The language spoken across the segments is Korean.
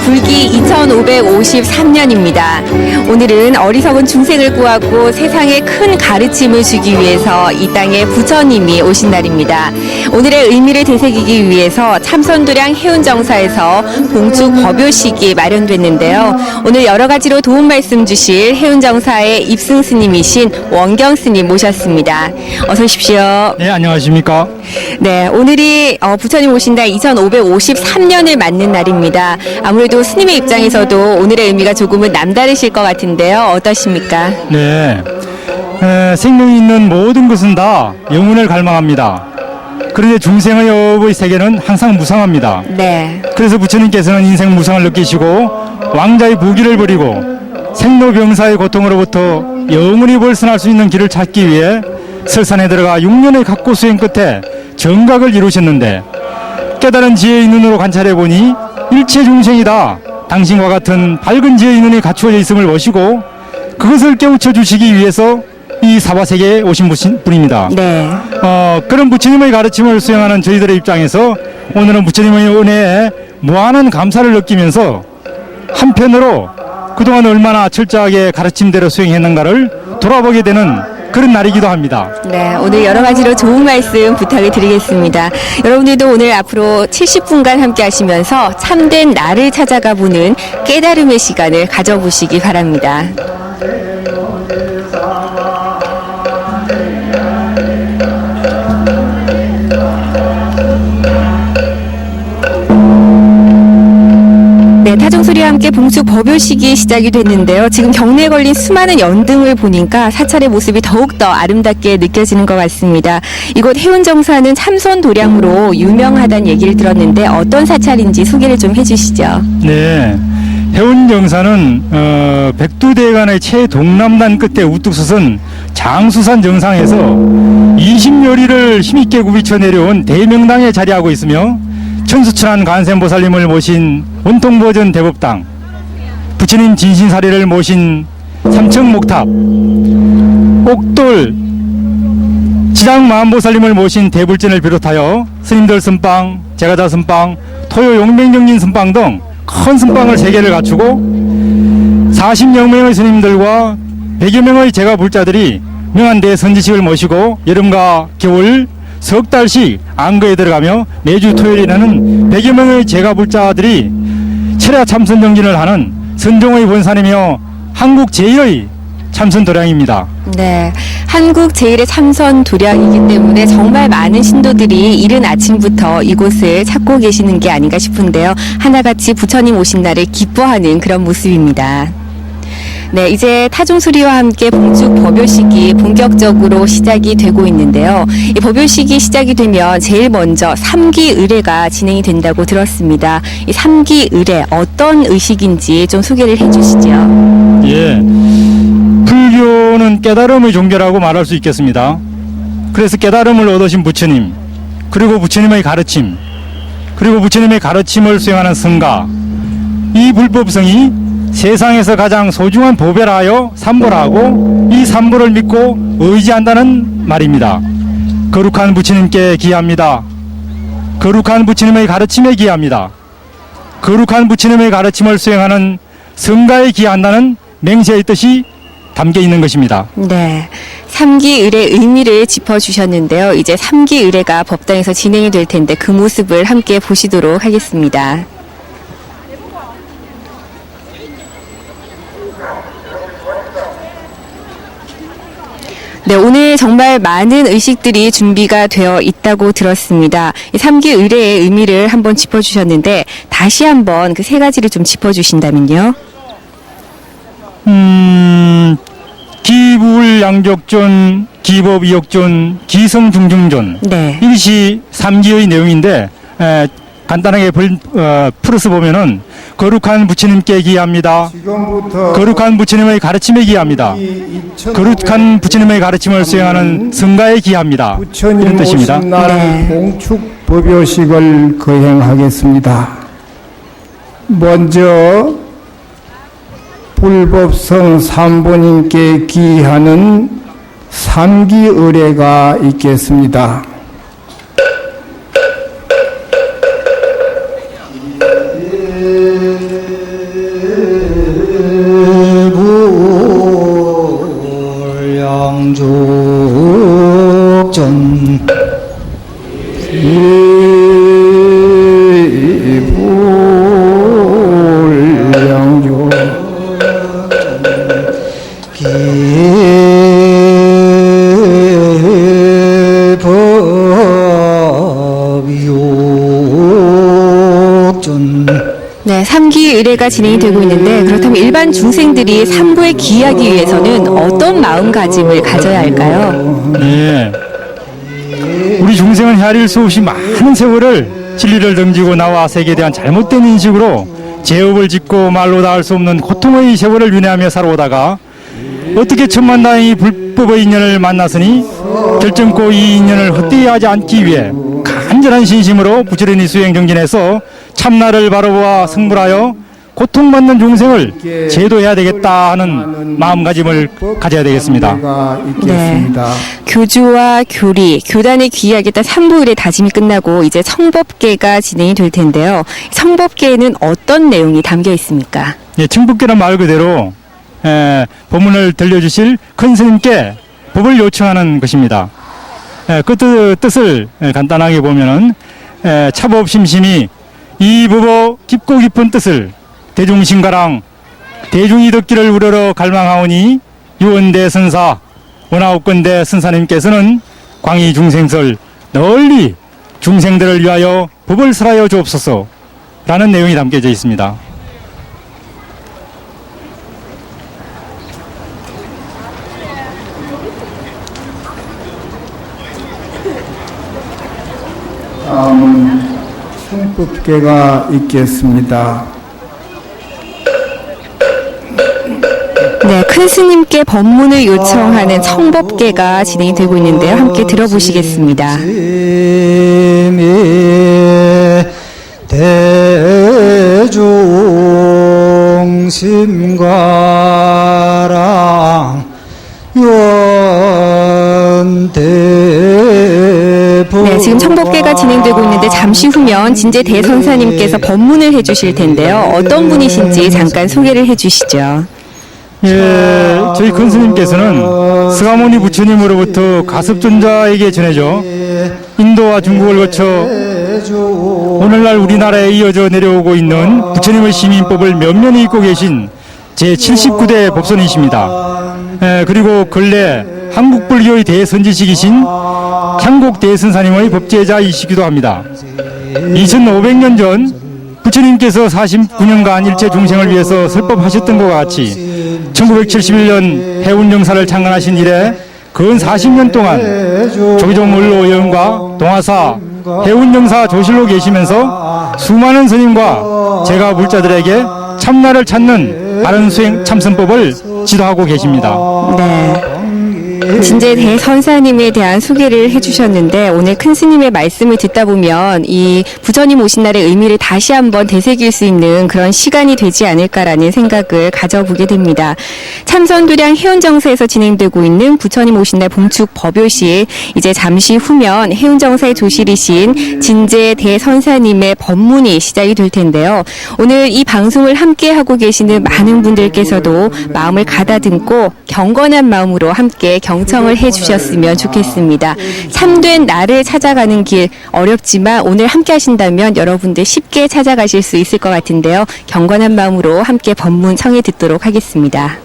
불기 2553년입니다. 오늘은 어리석은 중생을 구하고 세상에 큰 가르침을 주기 위해서 이 땅에 부처님이 오신 날입니다. 오늘의 의미를 되새기기 위해서 참선도량 해운정사에서 봉축 법요식이 마련됐는데요. 오늘 여러 가지로 도움 말씀 주실 해운정사의 입승 스님이신 원경 스님 모셨습니다. 어서 오십시오. 네, 안녕하십니까. 네, 오늘이 부처님 오신 날 2553년을 맞는 날입니다. 아무래도 스님의 입장에서도 오늘의 의미가 조금은 남다르실 것 같은데요. 어떠십니까? 네, 생명이 있는 모든 것은 다 영혼을 갈망합니다. 그런데 중생의 업의 세계는 항상 무상합니다. 네. 그래서 부처님께서는 인생 무상을 느끼시고 왕자의 부귀를 버리고 생로병사의 고통으로부터 영원히 벗어날 수 있는 길을 찾기 위해 설산에 들어가 6년의 각고 수행 끝에 정각을 이루셨는데, 깨달은 지혜의 눈으로 관찰해 보니 일체 중생이다 당신과 같은 밝은 지혜의 눈이 갖추어져 있음을 보시고 그것을 깨우쳐 주시기 위해서 이 사바세계에 오신 분입니다. 네. 그런 부처님의 가르침을 수행하는 저희들의 입장에서 오늘은 부처님의 은혜에 무한한 감사를 느끼면서 한편으로 그동안 얼마나 철저하게 가르침대로 수행했는가를 돌아보게 되는 그런 날이기도 합니다. 네, 오늘 여러 가지로 좋은 말씀 부탁을 드리겠습니다. 여러분들도 오늘 앞으로 70분간 함께 하시면서 참된 나를 찾아가 보는 깨달음의 시간을 가져보시기 바랍니다. 네, 타종소리와 함께 봉축 법요식이 시작이 됐는데요. 지금 경내에 걸린 수많은 연등을 보니까 사찰의 모습이 더욱더 아름답게 느껴지는 것 같습니다. 이곳 해운정사는 참선도량으로 유명하다는 얘기를 들었는데 어떤 사찰인지 소개를 좀 해주시죠. 네, 해운정사는 백두대간의 최동남단 끝에 우뚝 솟은 장수산 정상에서 20여리를 힘있게 굽이쳐 내려온 대명당에 자리하고 있으며 천수천한 관세음보살님을 모신 원통보전 대법당, 부처님 진신사리를 모신 삼청목탑, 옥돌 지장마음보살님을 모신 대불전을 비롯하여 스님들 선방, 제가자 선방, 토요 용맹정진 선방 등 큰 선방을 3개를 갖추고 40여 명의 스님들과 100여 명의 제가불자들이 명한대 선지식을 모시고 여름과 겨울 석 달씩 안거에 들어가며 매주 토요일에는 100여 명의 제가불자들이 철야 참선 정진을 하는 선종의 본산이며 한국 제1의 참선 도량입니다. 네, 한국 제1의 참선 도량이기 때문에 정말 많은 신도들이 이른 아침부터 이곳을 찾고 계시는 게 아닌가 싶은데요. 하나같이 부처님 오신 날을 기뻐하는 그런 모습입니다. 네, 이제 타종소리와 함께 봉축 법요식이 본격적으로 시작이 되고 있는데요. 이 법요식이 시작이 되면 제일 먼저 삼기의례가 진행이 된다고 들었습니다. 이 삼기의례 어떤 의식인지 좀 소개를 해주시죠. 예, 불교는 깨달음의 종교라고 말할 수 있겠습니다. 그래서 깨달음을 얻으신 부처님, 그리고 부처님의 가르침, 그리고 부처님의 가르침을 수행하는 성가, 이 불법성이 세상에서 가장 소중한 보배라 하여 삼보라 하고 이 삼보를 믿고 의지한다는 말입니다. 거룩한 부처님께 기합니다. 거룩한 부처님의 가르침에 기합니다. 거룩한 부처님의 가르침을 수행하는 성가에 기한다는 맹세의 뜻이 담겨 있는 것입니다. 네, 삼기의례 의미를 짚어주셨는데요. 이제 삼기의례가 법당에서 진행이 될 텐데 그 모습을 함께 보시도록 하겠습니다. 네, 오늘 정말 많은 의식들이 준비가 되어 있다고 들었습니다. 이 삼기의례의 의미를 한번 짚어주셨는데 다시 한번 그 3가지를 좀 짚어주신다면요. 기불양족존, 기법이역존, 기성중중존. 네. 이것이 3기의 내용인데 간단하게 풀어서 보면은 거룩한 부처님께 기합니다. 거룩한 부처님의 가르침에 기합니다. 거룩한 부처님의 가르침을 수행하는 성가에 기합니다. 이런 뜻입니다. 오신 날 봉축 법요식을 거행하겠습니다. 먼저 불법성 삼보님께 기하는 삼기의례가 있겠습니다. 양족전 불량조 기법욕전 네, 3기 의례가 진행이 되고 있는데 그렇다면 일반 중생들이 삼부에 기하기 위해서는 어떤 마음가짐을 가져야 할까요? 예. 우리 중생은 헤아릴 수 없이 많은 세월을 진리를 등지고 나와 세계에 대한 잘못된 인식으로 죄업을 짓고 말로 다 할 수 없는 고통의 세월을 윤회하며 살아오다가 어떻게 천만다행히 불법의 인연을 만났으니 결정코 이 인연을 헛되이 하지 않기 위해 간절한 신심으로 부지런히 수행 정진해서 참나를 바라보아 승불하여 고통받는 중생을 제도해야 되겠다 하는 마음가짐을 가져야 되겠습니다. 있겠습니다. 교주와 교리, 교단에 귀하겠다 3부일의 다짐이 끝나고 이제 성법계가 진행이 될 텐데요. 성법계에는 어떤 내용이 담겨 있습니까? 예, 청법계란 말 그대로 법문을 들려주실 큰 스님께 법을 요청하는 것입니다. 그 뜻을 간단하게 보면은 차법심심이 이 법의 깊고 깊은 뜻을 대중심가랑 대중이 듣기를 우러러 갈망하오니 유언대 선사 원하옵건대 선사님께서는 광희 중생설 널리 중생들을 위하여 법을 설하여 주옵소서 라는 내용이 담겨져 있습니다. 다음은 충법계가 있겠습니다. 네, 큰 스님께 법문을 요청하는 성법계가 진행이 되고 있는데요. 함께 들어보시겠습니다. 대중심가랑 네, 지금 성법계가 진행되고 있는데 잠시 후면 진제 대선사님께서 법문을 해주실 텐데요. 어떤 분이신지 잠깐 소개를 해주시죠. 예, 저희 큰 스님께서는 스가모니 부처님으로부터 가섭존자에게 전해져 인도와 중국을 거쳐 오늘날 우리나라에 이어져 내려오고 있는 부처님의 시민법을 면면히 읽고 계신 제79대 법선이십니다. 그리고 근래 한국 불교의 대선지식이신 향곡 대선사님의 법제자이시기도 합니다. 2500년 전 부처님께서 49년간 일체 중생을 위해서 설법하셨던 것과 같이 1971년 해운정사를 창건하신 이래 근 40년 동안 조계종 원로 여흥과 동화사 해운정사 조실로 계시면서 수많은 스님과 제가 불자들에게 참나를 찾는 바른 수행 참선법을 지도하고 계십니다. 네. 진제 대선사님에 대한 소개를 해주셨는데 오늘 큰 스님의 말씀을 듣다 보면 이 부처님 오신 날의 의미를 다시 한번 되새길 수 있는 그런 시간이 되지 않을까라는 생각을 가져보게 됩니다. 참선도량 해운정사에서 진행되고 있는 부처님 오신 날 봉축 법요식 이제 잠시 후면 해운정사의 조실이신 진제 대선사님의 법문이 시작이 될 텐데요. 오늘 이 방송을 함께 하고 계시는 많은 분들께서도 마음을 가다듬고 경건한 마음으로 함께 경청을 해주셨으면 좋겠습니다. 참된 나를 찾아가는 길 어렵지만 오늘 함께 하신다면 여러분들 쉽게 찾아가실 수 있을 것 같은데요. 경건한 마음으로 함께 법문 청해 듣도록 하겠습니다.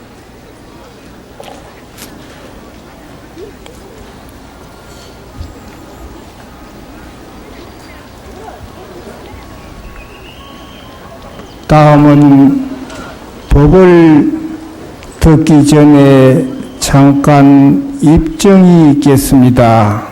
다음은 법을 듣기 전에 잠깐 입정이 있겠습니다.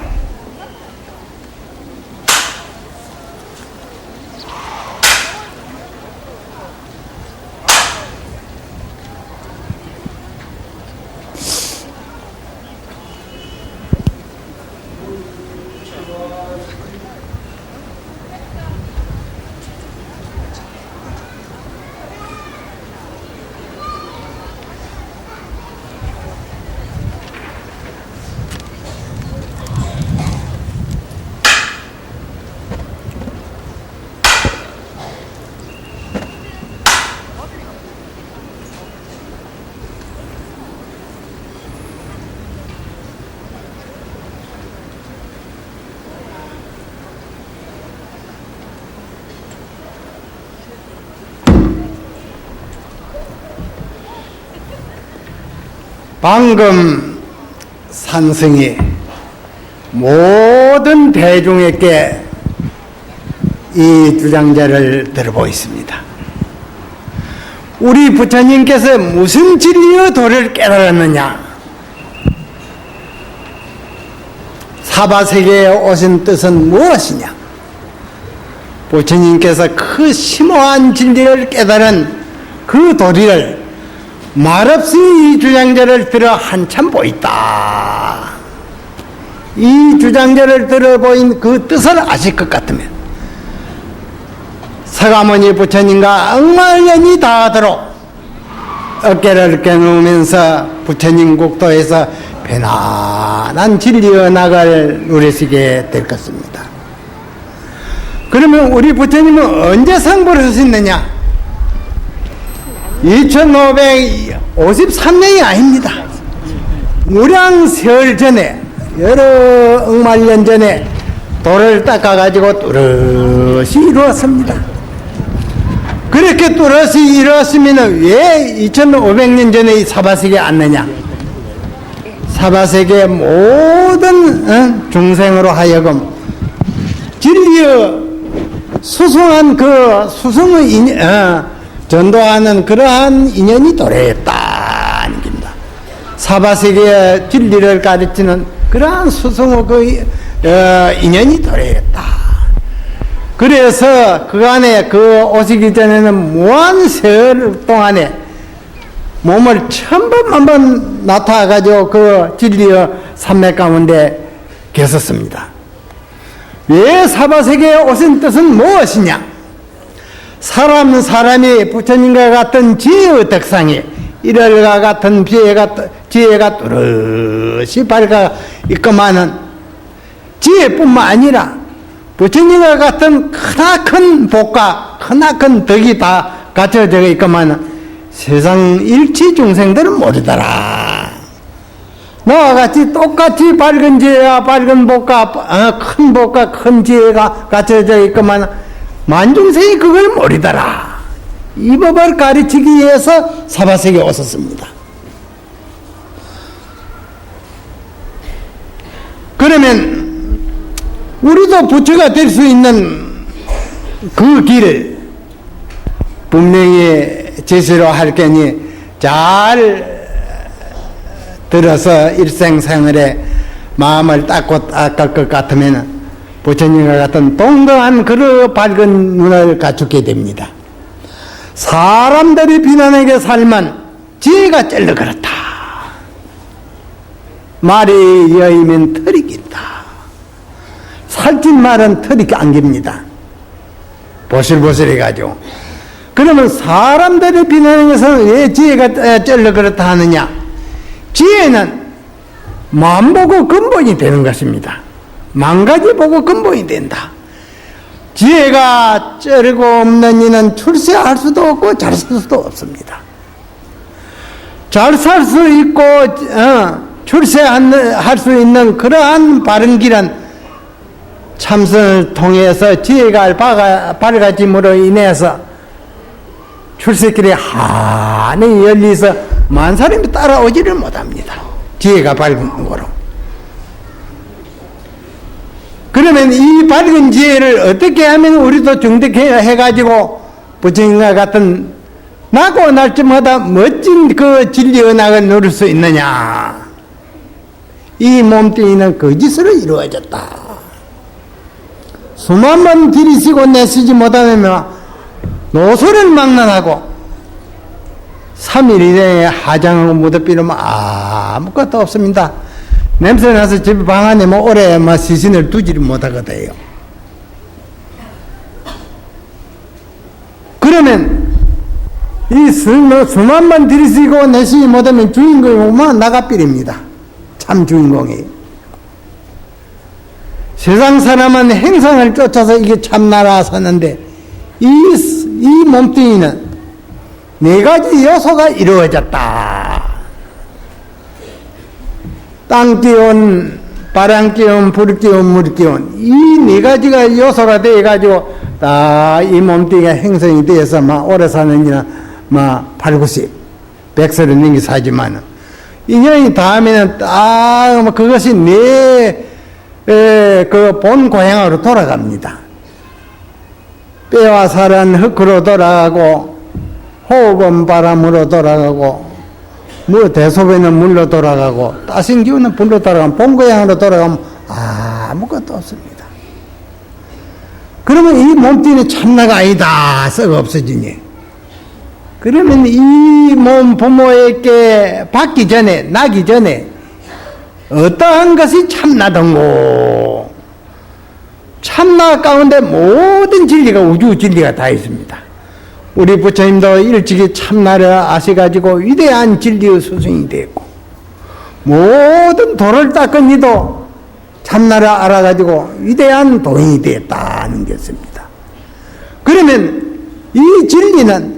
방금 산성이 모든 대중에게 이 주장제를 들어보겠습니다. 우리 부처님께서 무슨 진리의 도를 깨달았느냐? 사바세계에 오신 뜻은 무엇이냐? 부처님께서 그 심오한 진리를 깨달은 그 도리를 말없이 이 주장제를 들어 한참 보있다. 이 주장제를 들어보인 그 뜻을 아실 것 같으면 서가모니 부처님과 억만년이 닿도록 어깨를 깨놓으면서 부처님 국도에서 편안한 진리의 낙을 누리시게 될 것입니다. 그러면 우리 부처님은 언제 상보를 하셨느냐? 2553년이 아닙니다. 무량세월 전에, 여러 억만년 전에 돌을 닦아가지고 뚜렷이 이루었습니다. 그렇게 뚜렷이 이루었으면 왜 2500년 전에 이 사바세계에 왔느냐? 사바세계의 모든 중생으로 하여금 진리의 수승한 그 수승의 전도하는 그러한 인연이 도래했다는 겁니다. 사바세계의 진리를 가르치는 그러한 수승의 그 인연이 도래했다. 그래서 그간에 그 오시기 전에는 무한 세월 동안에 몸을 천번만번 나타가지고 그 진리의 산맥 가운데 계셨습니다. 왜 사바세계에 오신 뜻은 무엇이냐? 사람이 부처님과 같은 지혜의 덕상에 이럴과 같은 지혜가 뚜렷이 밝아 있구만은 지혜뿐만 아니라 부처님과 같은 크나큰 복과 크나큰 덕이 다 갖춰져 있구만은 세상 일치 중생들은 모르더라. 너와 같이 똑같이 밝은 지혜와 밝은 복과 큰 복과 큰 지혜가 갖춰져 있구만 만중생이 그걸 모르더라. 이 법을 가르치기 위해서 사바세계에 오셨습니다. 그러면 우리도 부처가 될 수 있는 그 길을 분명히 제시로 할 거니 잘 들어서 일생생활에 마음을 닦을 것 같으면 부처님과 같은 동등한 그런 밝은 눈을 갖추게 됩니다. 사람들이 비난에게 살면 지혜가 쩔러 그렇다. 말이 여이면 털이 길다. 살찐 말은 털이 안깁니다. 보슬보슬해가지고. 그러면 사람들이 비난에게서 왜 지혜가 쩔러 그렇다 하느냐? 지혜는 마음 보고 근본이 되는 것입니다. 망가지 보고 근본이 된다. 지혜가 쩔고 없는 이는 출세할 수도 없고 잘 살 수도 없습니다. 잘 살 수 있고 출세할 수 있는 그러한 바른 길은 참선을 통해서 지혜가 밝아짐으로 인해서 출세길에 환히 열리서 만 사람이 따라오지를 못합니다. 지혜가 밝은 거로. 그러면 이 밝은 지혜를 어떻게 하면 우리도 정득해가지고 부처님과 같은 나고 날 때마다 멋진 그 진리의 낙을 누릴 수 있느냐? 이 몸뚱이는 거짓으로 이루어졌다. 수만 번 들이쉬고 내쉬지 못하면 노소를 망론하고 3일 이내에 하장하고 무덤비르면 아무것도 없습니다. 냄새 나서 집 방 안에 오래 시신을 두지를 못하거든요. 그러면 이 수만 번 들이쉬고 내쉬지 못하면 주인공이 오면 나가삐립니다. 참 주인공이. 세상 사람은 행상을 쫓아서 이게 참나라 사는데 이 몸뚱이는 네 가지 요소가 이루어졌다. 땅기운, 바람기운, 불기운, 물기운 이 네 가지가 요소가 돼가지고 다 이 몸뚱이가 행성이 되어서 오래 사는 이나 8, 90, 100세를 넘게 사지만 인연이 닿으면 딱 그것이 내 그 본 고향으로 돌아갑니다. 뼈와 살은 흙으로 돌아가고 호흡은 바람으로 돌아가고 대소변은 물로 돌아가고 따신 기운은 불로 돌아가면 본 고향으로 돌아가면 아무것도 없습니다. 그러면 이 몸뚱이는 참나가 아니다 썩어 없어지니, 그러면 이 몸 부모에게 받기 전에 나기 전에 어떠한 것이 참나던고, 참나 가운데 모든 진리가 우주 진리가 다 있습니다. 우리 부처님도 일찍이 참나를 아셔가지고 위대한 진리의 스승이 되었고, 모든 도를 닦은 이도 참나를 알아가지고 위대한 도인이 되었다는 것입니다. 그러면 이 진리는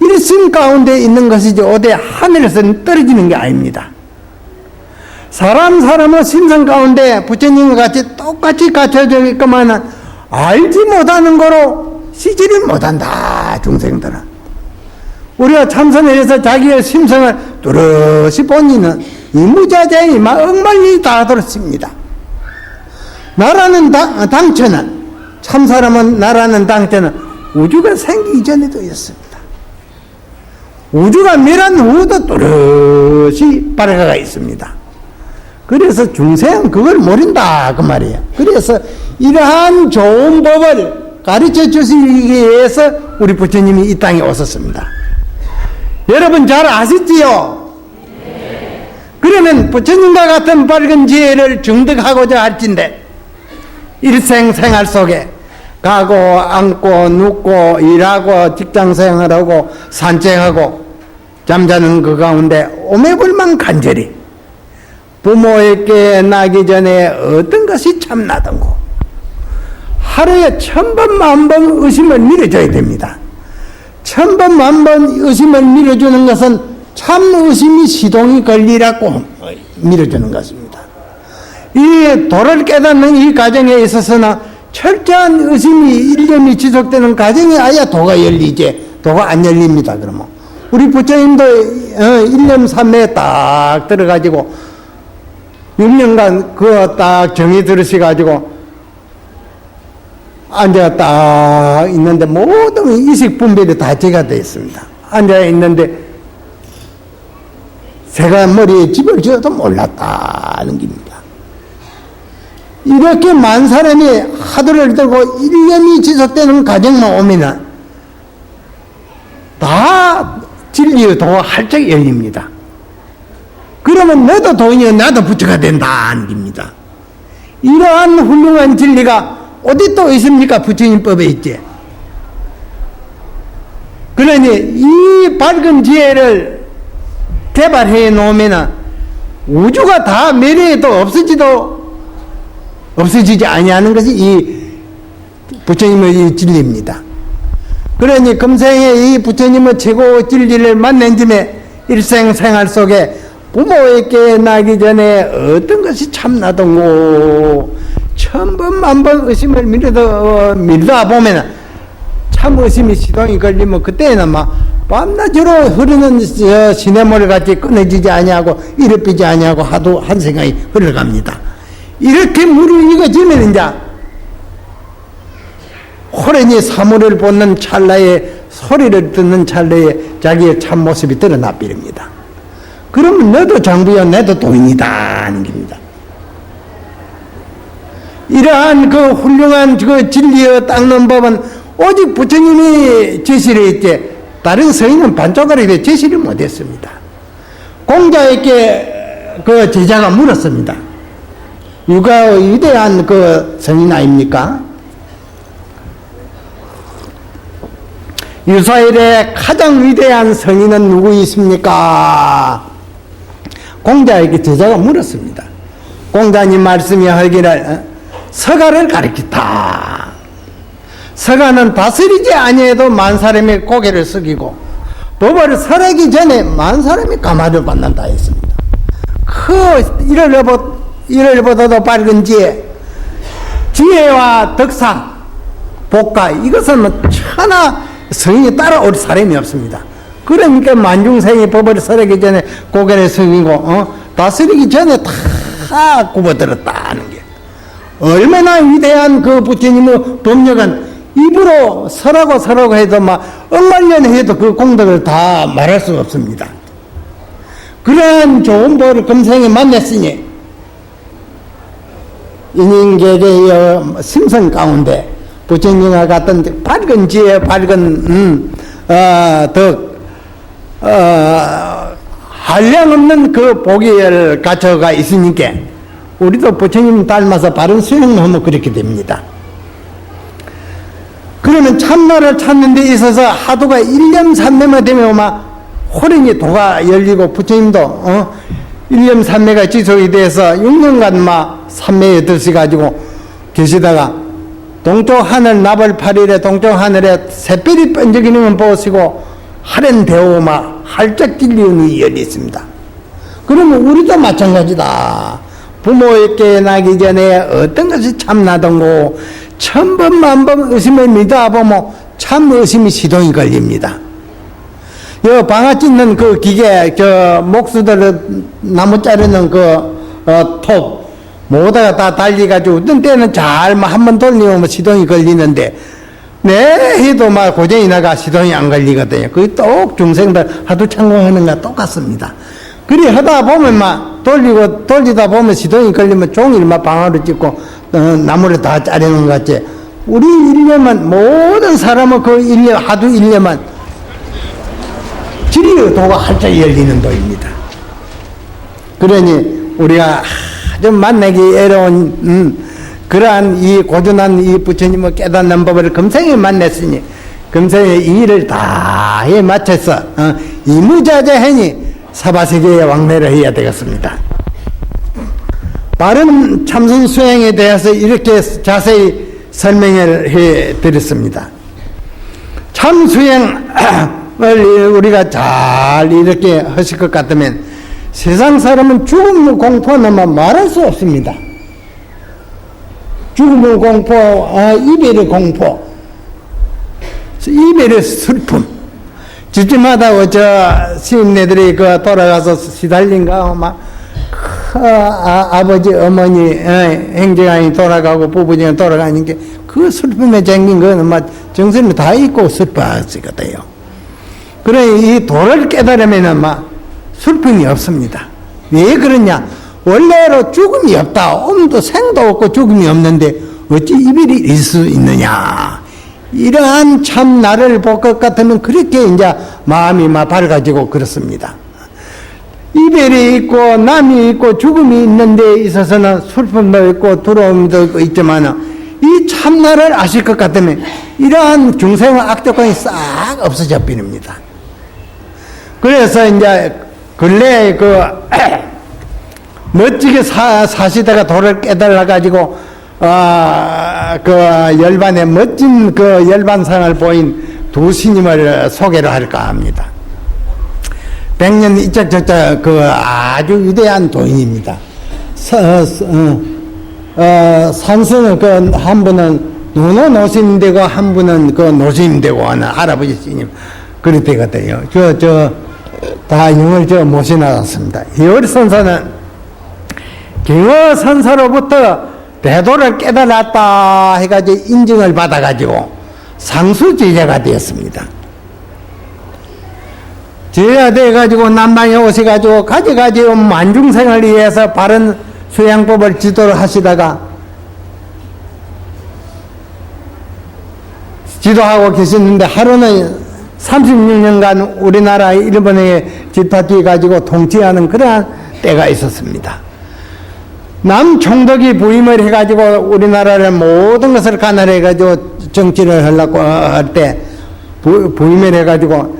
일심 가운데 있는 것이지 어디 하늘에서 떨어지는 게 아닙니다. 사람의 심성 가운데 부처님과 같이 똑같이 갖춰져 있지만 알지 못하는 거로 시지를 못한다, 중생들은. 우리가 참선해서 자기의 심성을 뚜렷이 본인은 이무자재의 억만리 다 들었습니다. 나라는 당처는, 참사람은 나라는 당처는 우주가 생기기 전에도 있습니다. 우주가 멸한 후도 뚜렷이 발화가 있습니다. 그래서 중생은 그걸 모른다 그 말이에요. 그래서 이러한 좋은 법을 가르쳐 주시기 위해서 우리 부처님이 이 땅에 오셨습니다. 여러분 잘 아시지요? 그러면 부처님과 같은 밝은 지혜를 증득하고자 할진데, 일생 생활 속에 가고 앉고 눕고 일하고 직장생활하고 산책하고 잠자는 그 가운데 오매불만 간절히 부모에게 나기 전에 어떤 것이 참나던고 하루에 1000번 10,000번 의심을 밀어줘야 됩니다. 1000번 10,000번 의심을 밀어주는 것은 참 의심이 시동이 걸리라고 밀어주는 것입니다. 이 도를 깨닫는 이 과정에 있어서는 철저한 의심이 일념이 지속되는 과정에 아야 도가 열리지, 도가 안 열립니다. 그러면 우리 부처님도 일념 삼매에 딱 들어가지고 6년간 그거 딱 정이 들으셔가지고 앉아 딱 있는데 모든 이식 분별이 다 제가 되어 있습니다. 앉아 있는데 새가 머리에 집을 지어도 몰랐다는 겁니다. 이렇게 많은 사람이 하도를 들고 일념이 지속되는 과정만 오면은 다 진리의 도가 활짝 열립니다. 그러면 너도 도인이여 나도 부처가 된다는 겁니다. 이러한 훌륭한 진리가 어디 또 있습니까? 부처님 법에 있지. 그러니 이 밝은 지혜를 개발해 놓으면 우주가 다 멸해도 없어지지 아니하는 것이 이 부처님의 이 진리입니다. 그러니 금생에 이 부처님의 최고 진리를 만난 짐에 일생 생활 속에 부모에게 나기 전에 어떤 것이 참나던고 1000번 10,000번 의심을 밀다 보면 참 의심이 시동이 걸리면 그때는 막 밤낮으로 흐르는 시냇물 같이 끊어지지 아니하고 이르비지 아니하고 하도 한 생각이 흘러갑니다. 이렇게 물을 익어지면 이제 호련히 사물을 보는 찰나에, 소리를 듣는 찰나에 자기의 참모습이 드러나 버립니다. 그러면 너도 장부야 나도 도인이다 하는 겁니다. 이러한 그 훌륭한 그 진리의 닦는 법은 오직 부처님이 제시를 했지 다른 서인은 반쪽짜리 제시를 못했습니다. 공자에게 그 제자가 물었습니다. 유가의 위대한 그 성인 아닙니까? 유사일의 가장 위대한 성인은 누구 있습니까? 공자에게 제자가 물었습니다. 공자님 말씀이 하기를 서가를 가리켰다. 서가는 다스리지 아니해도 만 사람의 고개를 숙이고 법을 설하기 전에 만 사람이 가마를 받는다 했습니다. 그 이럴보다도 밝은 지혜와 덕상, 복가 이것은 천하 성인이 따라올 사람이 없습니다. 그러니까 만중생이 법을 설하기 전에 고개를 숙이고 다스리기 전에 다 굽어들었다는 게 얼마나 위대한 그 부처님의 법력은 입으로 설하고 해도 막 억만년 해도 그 공덕을 다 말할 수 없습니다. 그러한 좋은 법을 금생에 만났으니 인인계계의 심성 가운데 부처님과 같은 밝은 지혜, 밝은 덕, 한량없는 그 복을 갖춰가 있으니까 우리도 부처님 닮아서 바른 수행을 하면 그렇게 됩니다. 그러면 참나를 찾는 데 있어서 하도가 1년 3매만 되면 막 호랭이 도가 열리고 부처님도 1년 3매가 지속이 돼서 6년간 막 3매에 드셔가지고 계시다가 동쪽 하늘 나벌 8일에 동쪽 하늘에 새별이 번쩍이는 걸 보시고 하랜 대오 막 활짝 진리운이 열렸습니다. 그러면 우리도 마찬가지다. 부모에게 나기 전에 어떤 것이 참나던고 천번 만번 의심을 믿어보면 참 의심이 시동이 걸립니다. 요 방아 찢는 그 기계, 목수들 나무 자르는 톱 모두가 다 달리가지고 어떤 때는 잘 한번 돌리면 시동이 걸리는데 네 해도 막 고정이 나가 시동이 안 걸리거든요. 그게 똑 중생들 하도 참고하는 거랑 똑같습니다. 그리 하다 보면 막 돌리다 보면 시동이 걸리면 종일 막 방아로 찢고 나무를 다 자르는 것 같지. 우리 일념은 모든 사람은 그 일념 하도 일념은 진리의 도가 활짝 열리는 도입니다. 그러니 우리가 아주 만나기 어려운 그러한 이 고전한 이 부처님의 깨닫는 법을 금생에 만났으니 금생에 이 일을 다 해 맞춰서 이무자재하니 사바세계에 왕래를 해야 되겠습니다. 바른 참선 수행에 대해서 이렇게 자세히 설명을 해 드렸습니다. 참 수행을 우리가 잘 이렇게 하실 것 같으면 세상 사람은 죽음의 공포는 말할 수 없습니다. 죽음의 공포, 이별의 공포, 이별의 슬픔. 집집마다 시인네들이 돌아가서 시달린가 막 아버지, 어머니, 행정아이 돌아가고 부부지가 돌아가니까 그 슬픔에 잠긴 거는 막 정신을 다 잊고 슬퍼하시거든요. 그래 이 도를 깨달으면은 막 슬픔이 없습니다. 왜 그러냐? 원래로 죽음이 없다. 엄도 생도 없고 죽음이 없는데 어찌 이별이 있을 수 있느냐? 이러한 참 나를 볼 것 같으면 그렇게 이제 마음이 막 밝아지고 그렇습니다. 이별이 있고 남이 있고 죽음이 있는 데 있어서는 슬픔도 있고 두려움도 있지만 이 참나를 아실 것 같으면 이러한 중생의 악독감이 싹 없어져 버립니다. 그래서 이제 근래에 멋지게 사시다가 도를 깨달아 가지고 열반에 멋진 열반상을 보인 두 스님을 소개를 할까 합니다. 백년 이짝 저짝 아주 위대한 도인입니다. 산선은 한 분은 노노 노심 되고 한 분은 노심 되고 하는 할아버지 스님 그리 되거든요. 다 영을 모셔놨습니다. 이월 선사는 경어 선사로부터 대도를 깨달았다 해가지고 인증을 받아가지고 상수 제자가 되었습니다. 제자 돼가지고 남방에 오셔가지고 가져가지고 만중생을 위해서 바른 수양법을 지도를 하시다가 지도하고 계셨는데 하루는 36년간 우리나라 일본에 집합해 가지고 통치하는 그러한 때가 있었습니다. 남총독이 부임을 해가지고 우리나라를 모든 것을 가난해가지고 정치를 하려고 할 때 부임을 해가지고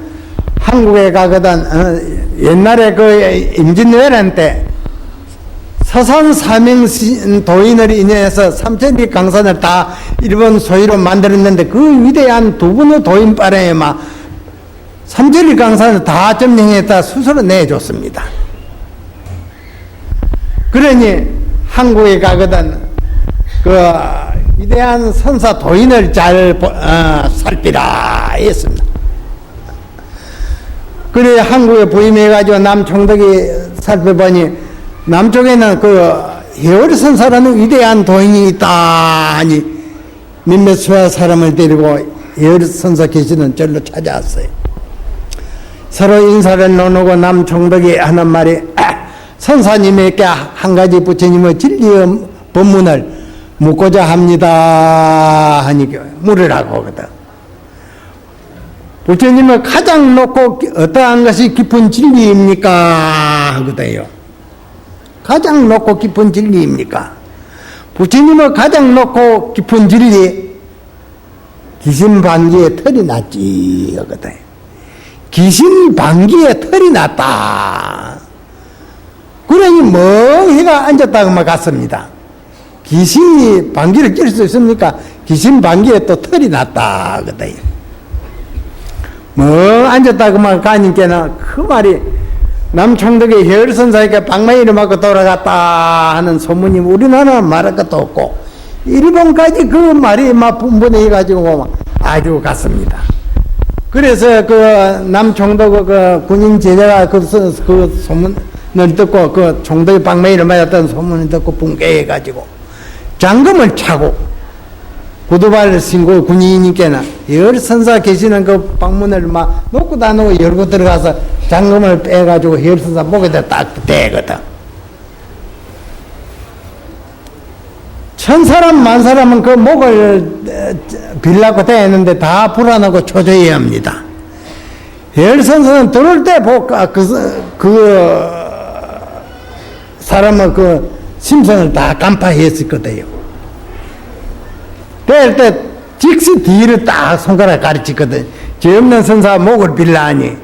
한국에 가거든 옛날에 임진왜란 때 서산 사명 도인을 인해서 삼천리 강산을 다 일본 소유로 만들었는데 그 위대한 두 분의 도인바람에 막 삼천리 강산을 다 점령했다 스스로 내줬습니다. 그러니 한국에 가거든 위대한 선사 도인을 잘 살피라 했습니다. 그래 한국에 부임해가지고 남총독이 살펴보니 남쪽에는 그 해월선사라는 위대한 도인이 있다 하니 몇몇 수하 사람을 데리고 해월선사 계시는 절로 찾아왔어요. 서로 인사를 나누고 남총독이 하는 말이 선사님에게 한 가지 부처님의 진리의 법문을 묻고자 합니다 하니 물으라고 하거든. 부처님은 가장 높고 어떠한 것이 깊은 진리입니까 하거든요. 가장 높고 깊은 진리입니까? 부처님은 가장 높고 깊은 진리, 귀신 방귀에 털이 났지 하거든. 귀신 방귀에 털이 났다. 그러니 멍해가 앉았다고만 갔습니다. 귀신이 방귀를 낄 수 있습니까? 귀신 방귀에 또 털이 났다 하거든. 앉았다고만 가니까는 그 말이 남총독의 해월선사에게 방망이를 맞고 돌아갔다 하는 소문이 우리나라는 말할 것도 없고 일본까지 그 말이 막 분분해가지고 아주 갔습니다. 그래서 그 남총독의 그 군인 제자가 그 소문을 듣고 그 총독의 방망이를 맞았다는 소문을 듣고 붕괴해가지고 장검을 차고 구두발을 신고 군인님께는 해월선사 계시는 그 방문을 막 놓고 다놓고 열고 들어가서 장검을 빼가지고 해월선사 목에다 딱 대거든. 천 사람 만 사람은 그 목을 빌라고 대는데 다 불안하고 초조해야 합니다. 해월선사는 들어올 때 그 사람은 그 심성을 다 간파했을 거예요. 그럴 때 즉시 뒤를 딱 손가락 가르치거든. 죄 없는 선사 목을 빌라하니.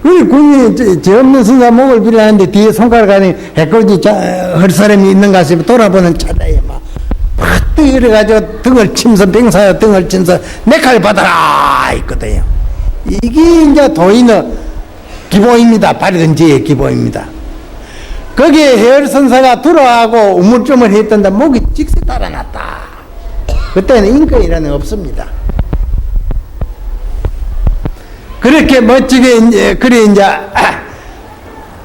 그 군인이 죄 없는 선사 목을 빌라하는데 뒤에 손가락 하니 해코지 할 사람이 있는가 싶어 돌아보는 차라에 막 이래가지고 등을 치면서 병사여 등을 치면서 내 칼 받아라 있거든요. 이게 이제 도인의 기본입니다. 밝은 지의 기본입니다. 거기에 해월선사가 들어가고 우물쭈물 했던데 목이 직시 달아났다. 그때는 인권이라는 게 없습니다. 그렇게 멋지게 이제 그래 이제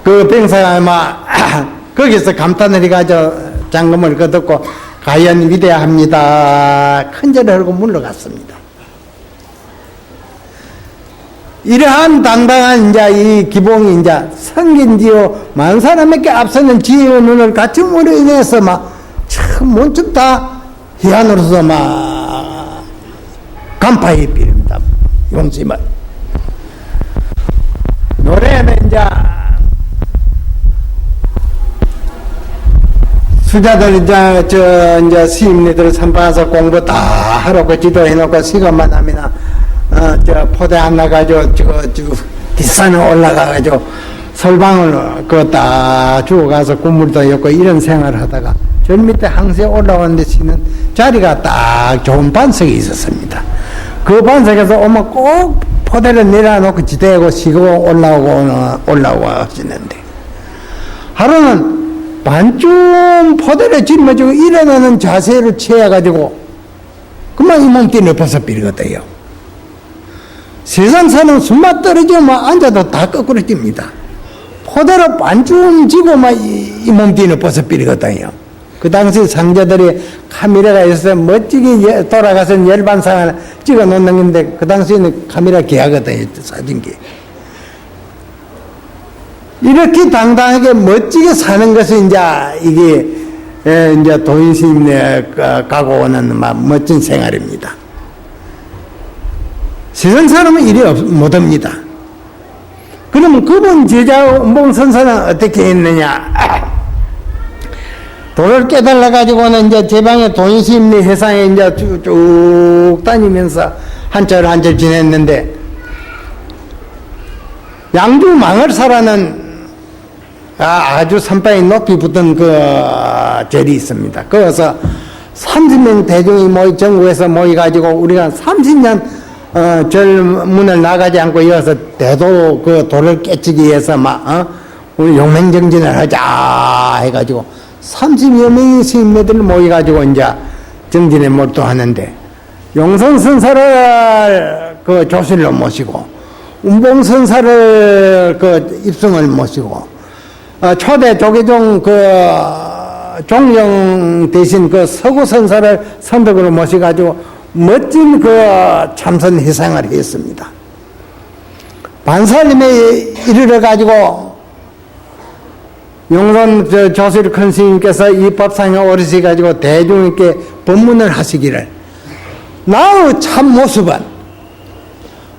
그 병사가 막 거기서 감탄을 해가지고 장검을 거뒀고 가연 위대합니다. 큰절을 하고 물러갔습니다. 이러한 당당한 이제 이 기봉이 이제 성긴지요 만 사람에게 앞서는 지혜의 눈을 갖춤으로 인해서 막 참 뭔좀 다 희한으로서 막 간파해 비립니다. 용심을 노래는 이제 수자들 이제 시임리들 선반에서 공부 다 하라고 지도해놓고 시간만 하면 포대 안 나가지고 뒷산에 올라가가지고 설방을 딱 주고 가서 국물도 였고 이런 생활을 하다가 저 밑에 항세 올라오는데 쉬는 자리가 딱 좋은 반석이 있었습니다. 그 반석에서 오면 꼭 포대를 내려놓고 지대고 쉬고 올라오고 하시는데 하루는 반쯤 포대를 짊어지고 일어나는 자세를 취해가지고 그만 이 몸띠 엎어서 비거든요. 세상 사는 숨만 떨어지고 막 앉아도 다 거꾸로 뜁니다. 포대로 반쯤 지고 막 이 몸띠는 벗어버리거든요. 그 당시 상자들이 카메라가 있어서 멋지게 돌아가서 열반상을 찍어 놓는 건데 그 당시에는 카메라 귀하거든요. 사진기. 이렇게 당당하게 멋지게 사는 것이 이제 이게 이제 도인스님네 가고 오는 멋진 생활입니다. 세상 사람은 이래 못합니다. 그러면 그분 제자 운봉선사는 어떻게 했느냐? 도를 깨달아 가지고는 이제 제 방에 도인스님네 회상에 이제 쭉 다니면서 한철 지냈는데 양주 망을사라는 아주 선방이 높이 붙은 그 절이 있습니다. 거기서 30명 대중이 전국에서 모여가지고 우리가 30년 절문을 나가지 않고 이어서 대도 그 도를 깨치기 위해서 우리 용맹정진을 하자 해가지고 30여 명의 스님네들 모여가지고 이제 정진에 몰두하는데 용성선사를 그 조실로 모시고 운봉선사를 그 입성을 모시고 초대 조계종 그 종령 대신 그 서구선사를 선덕으로 모셔가지고 멋진 그 참선 회상을 했습니다. 반살림에 이르러 가지고 용선 조실 큰 스님께서 이 법상에 오르시 가지고 대중에게 법문을 하시기를 나의 참 모습은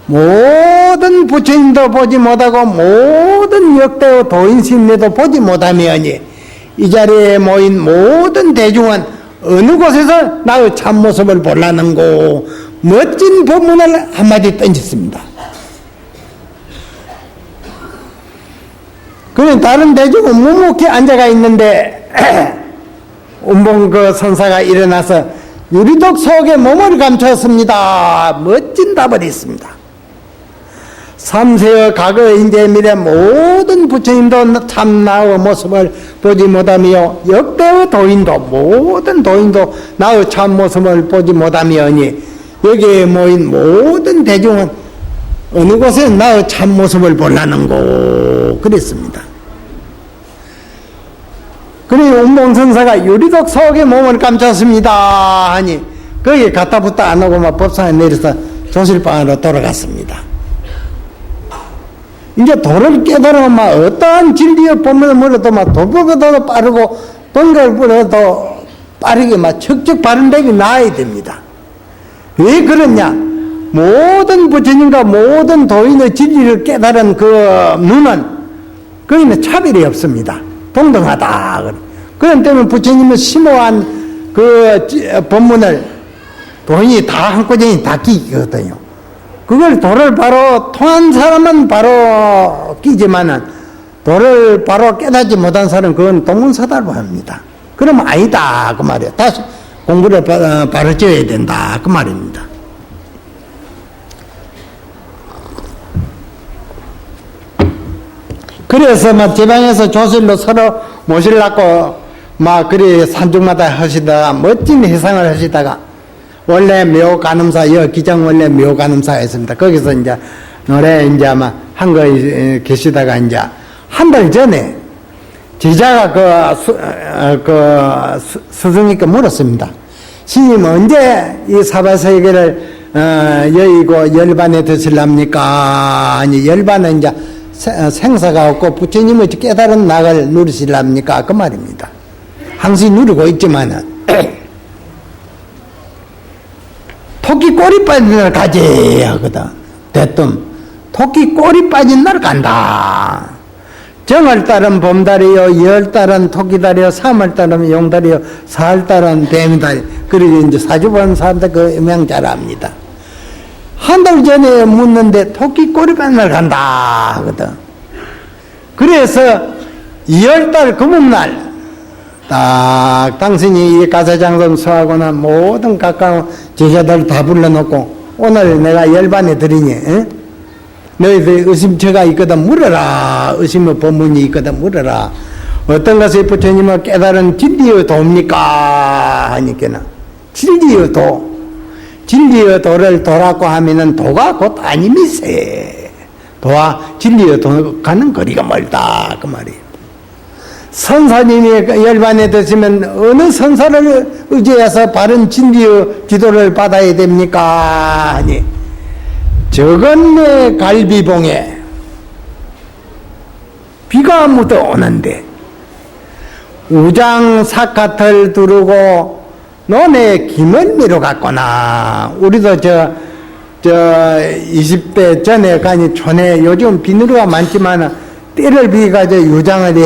모든 부처님도 보지 못하고 모든 역대의 도인신내도 보지 못하며니 이 자리에 모인 모든 대중은 어느 곳에서 나의 참모습을 볼라는고 멋진 법문을 한마디 던졌습니다. 그래 다른 대중은 묵묵히 앉아가 있는데 운봉 그 선사가 일어나서 유리독 속에 몸을 감췄습니다. 멋진 답을 했습니다. 삼세의 과거 인재 미래 모든 부처님도 참 나의 모습을 보지 못하며 역대의 도인도 모든 도인도 나의 참 모습을 보지 못하며니 여기에 모인 모든 대중은 어느 곳에 나의 참 모습을 보려는고 그랬습니다. 그래 운봉선사가 유리독 속에 몸을 감췄습니다 하니 거기에 갖다 붙다 안 하고 막 법상에 내려서 조실방으로 돌아갔습니다. 이제 도를 깨달으면 막 어떠한 진리의 법문을 물어도 막 돌보고도 빠르고 번개를 불어도 빠르게 막 척척 발음되게 나아야 됩니다. 왜 그러냐? 모든 부처님과 모든 도인의 진리를 깨달은 그 눈은 거기는 차별이 없습니다. 동등하다. 그런 때문에 부처님은 심오한 그 법문을 도인이 다 한꺼번에 다 끼거든요. 그걸 도를 바로 통한 사람은 바로 끼지만은 도를 바로 깨닫지 못한 사람은 그건 동문서달부합니다. 그러면 아니다 그 말이에요. 다시 공부를 바로 지어야 된다 그 말입니다. 그래서 막 지방에서 조실로 서로 모시려고 막 그리 산중마다 하시다가 멋진 회상을 하시다가 원래 묘간음사, 기장 원래 묘간음사였습니다. 거기서 이제 노래 이제 아마 한 거 계시다가 이제 한 달 전에 제자가 스승님께 물었습니다. 스님 언제 이 사바세계를 여의고 열반에 드실랍니까? 아니 열반은 이제 생사가 없고 부처님의 깨달은 낙을 누리실랍니까? 그 말입니다. 항상 누리고 있지만은 토끼 꼬리 빠진 날 가지 하거든. 대뜸 토끼 꼬리 빠진 날 간다. 정월달은 봄달이요, 열달은 토끼달이요, 3월달은 용달이요, 4월달은 뱀달. 그리고 이제 사주 보는 사람들 그 음향 잘 압니다. 한 달 전에 묻는데 토끼 꼬리 빠진 날 간다 하거든. 그래서 2월달 금음날 딱 당신이 이 가사장성 서하거나 모든 가까운 제자들 다 불러놓고 오늘 내가 열반에 드리니 너희들 의심처가 있거든 물어라. 의심의 법문이 있거든 물어라. 어떤 것이 부처님을 깨달은 진리의 도입니까? 하니까는 진리의 도. 진리의 도를 도라고 하면은 도가 곧 아님이세. 도와 진리의 도 가는 거리가 멀다 그 말이에요. 선사님이 열반에 드시면 어느 선사를 의지해서 바른 진리의 지도를 받아야 됩니까? 아니 저건네 갈비봉에 비가 묻어 오는데 우장 사카털 두르고 논에 김을 미러 갔거나 우리도 저 20대 전에 가니 촌에 요즘 비누가 많지만 띠를 비가지고 유장을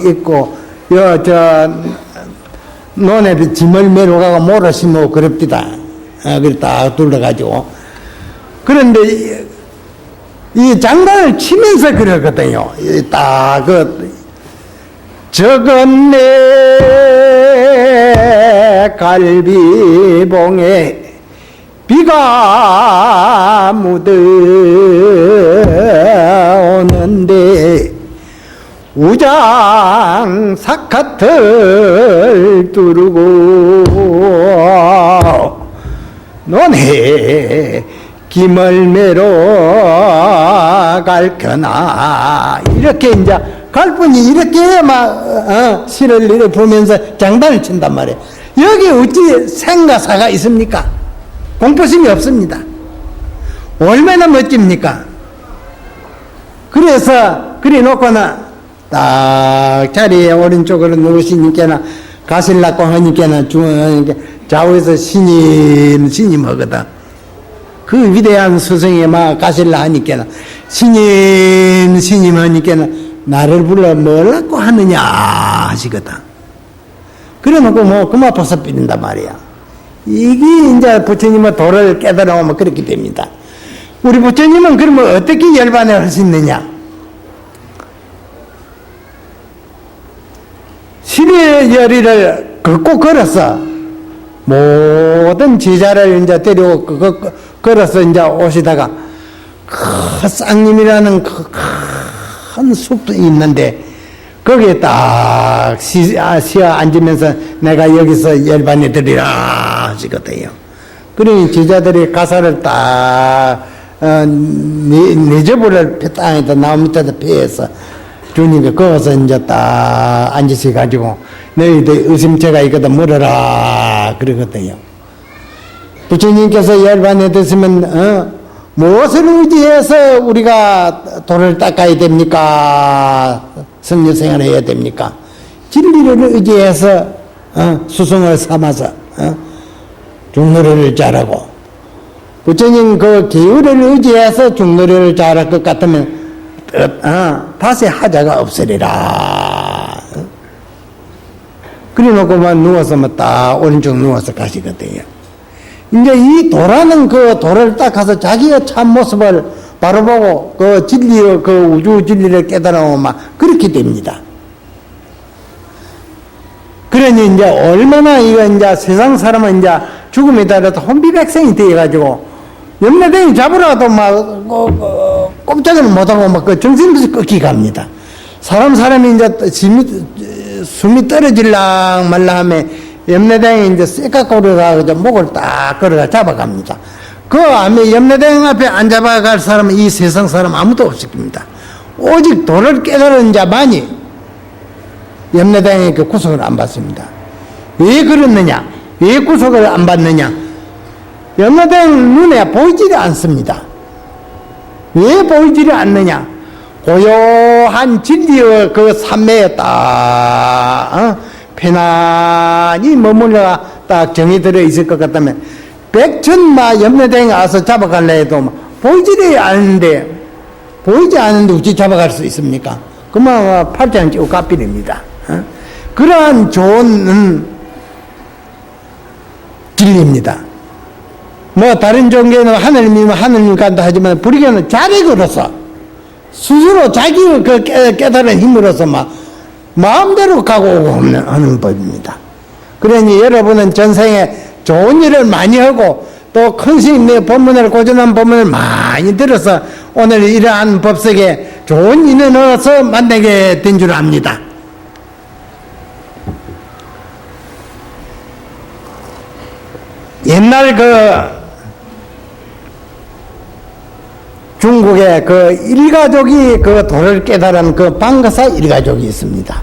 입고 논에 짐을 메러 가고 모로 심고 그럽디다. 그래 딱 둘러가지고 그런데 이 장단을 치면서 그러거든요. 딱 저건네 갈비봉에 비가 묻어 오는데 우장 사카털 두르고 논에 김을매로 갈거나 이렇게 이제 갈 뿐이 이렇게 막 시를 이렇게 보면서 장단을 친단 말이에요. 여기 어찌 생가사가 있습니까? 공포심이 없습니다. 얼마나 멋집니까? 그래서 그래 놓고는 딱 자리에 오른쪽으로 누우시니까는 가실라고 하니까는 좌우에서 신임 하거든. 그 위대한 스승이 막 가실라 하니까는 신임 하니까는 나를 불러 뭐라고 하느냐 하시거든. 그래 놓고 뭐 그만 벗어 삐린단 말이야. 이게 이제 부처님의 도를 깨달아오면 그렇게 됩니다. 우리 부처님은 그러면 어떻게 열반을 할 수 있느냐? 시대열이를 걷고 걸어서 모든 제자를 이제 데리고 걸어서 이제 오시다가 그 쌍님이라는 큰 숲도 있는데 거기에 딱 쉬어 앉으면서 내가 여기서 열반에 들이라 하시거든요. 그러니 제자들이 가사를 딱 내접을 땅에다 나무 밑에다 피해서 주님이 거기서 이제 딱 앉으셔가지고 너희들 의심체가 있거든 물어라 그러거든요. 부처님께서 열반에 드시면 무엇을 의지해서 우리가 돌을 닦아야 됩니까? 성녀생활을 해야 됩니까? 진리를 의지해서 수승을 삼아서 중노래를 잘하고 부처님 그 기울을 의지해서 중노래를 잘할 것 같으면 다시 하자가 없으리라. 그래 놓고만 누워서만 딱 오른쪽 누워서 가시거든요. 이제 이 도라는 그 도를 딱 가서 자기의 참 모습을 바로 보고 그 진리의 그 우주 진리를 깨달아오면 막 그렇게 됩니다. 그러니 이제 얼마나 이거 이제 세상 사람은 이제 죽음에 따라서 혼비백생이 되어가지고 염라대왕 잡으라도 막 꼼짝을 못하고 막 그 정신없이 꺾이 갑니다. 사람이 이제 숨이 떨어질랑 말라 하면 염라대왕이 이제 쎄까 걸어가서 목을 딱 걸어가 잡아갑니다. 그 안에 염라대왕 앞에 안 잡아갈 사람은 이 세상 사람 아무도 없을 겁니다. 오직 도를 깨달은 자만이 염라대왕의 그 구속을 안 받습니다. 왜 그렇느냐? 왜 구속을 안 받느냐? 염라대왕 눈에 보이지를 않습니다. 왜 보이지를 않느냐? 고요한 진리의 그 산매에 딱 편안히 머물러 딱 정이 들어 있을 것 같다면 백천마 염라대왕이 와서 잡아갈라 해도 보이지 않는데 어찌 잡아갈 수 있습니까? 그만 팔짱 끼고 갚이랍니다. 그러한 좋은 진리입니다. 뭐 다른 종교는 하느님이면 하느님 간다 하지만 불교는 자리 걸어서 스스로 자기 그 깨달은 힘으로서 막 마음대로 가고 오고 하는 법입니다. 그러니 여러분은 전생에 좋은 일을 많이 하고 또 큰 스님의 법문을 고전한 법문을 많이 들어서 오늘 이러한 법석에 좋은 인연을 얻어서 만나게 된 줄 압니다. 옛날 중국에 그 일가족이 그 도를 깨달은 그 방가사 일가족이 있습니다.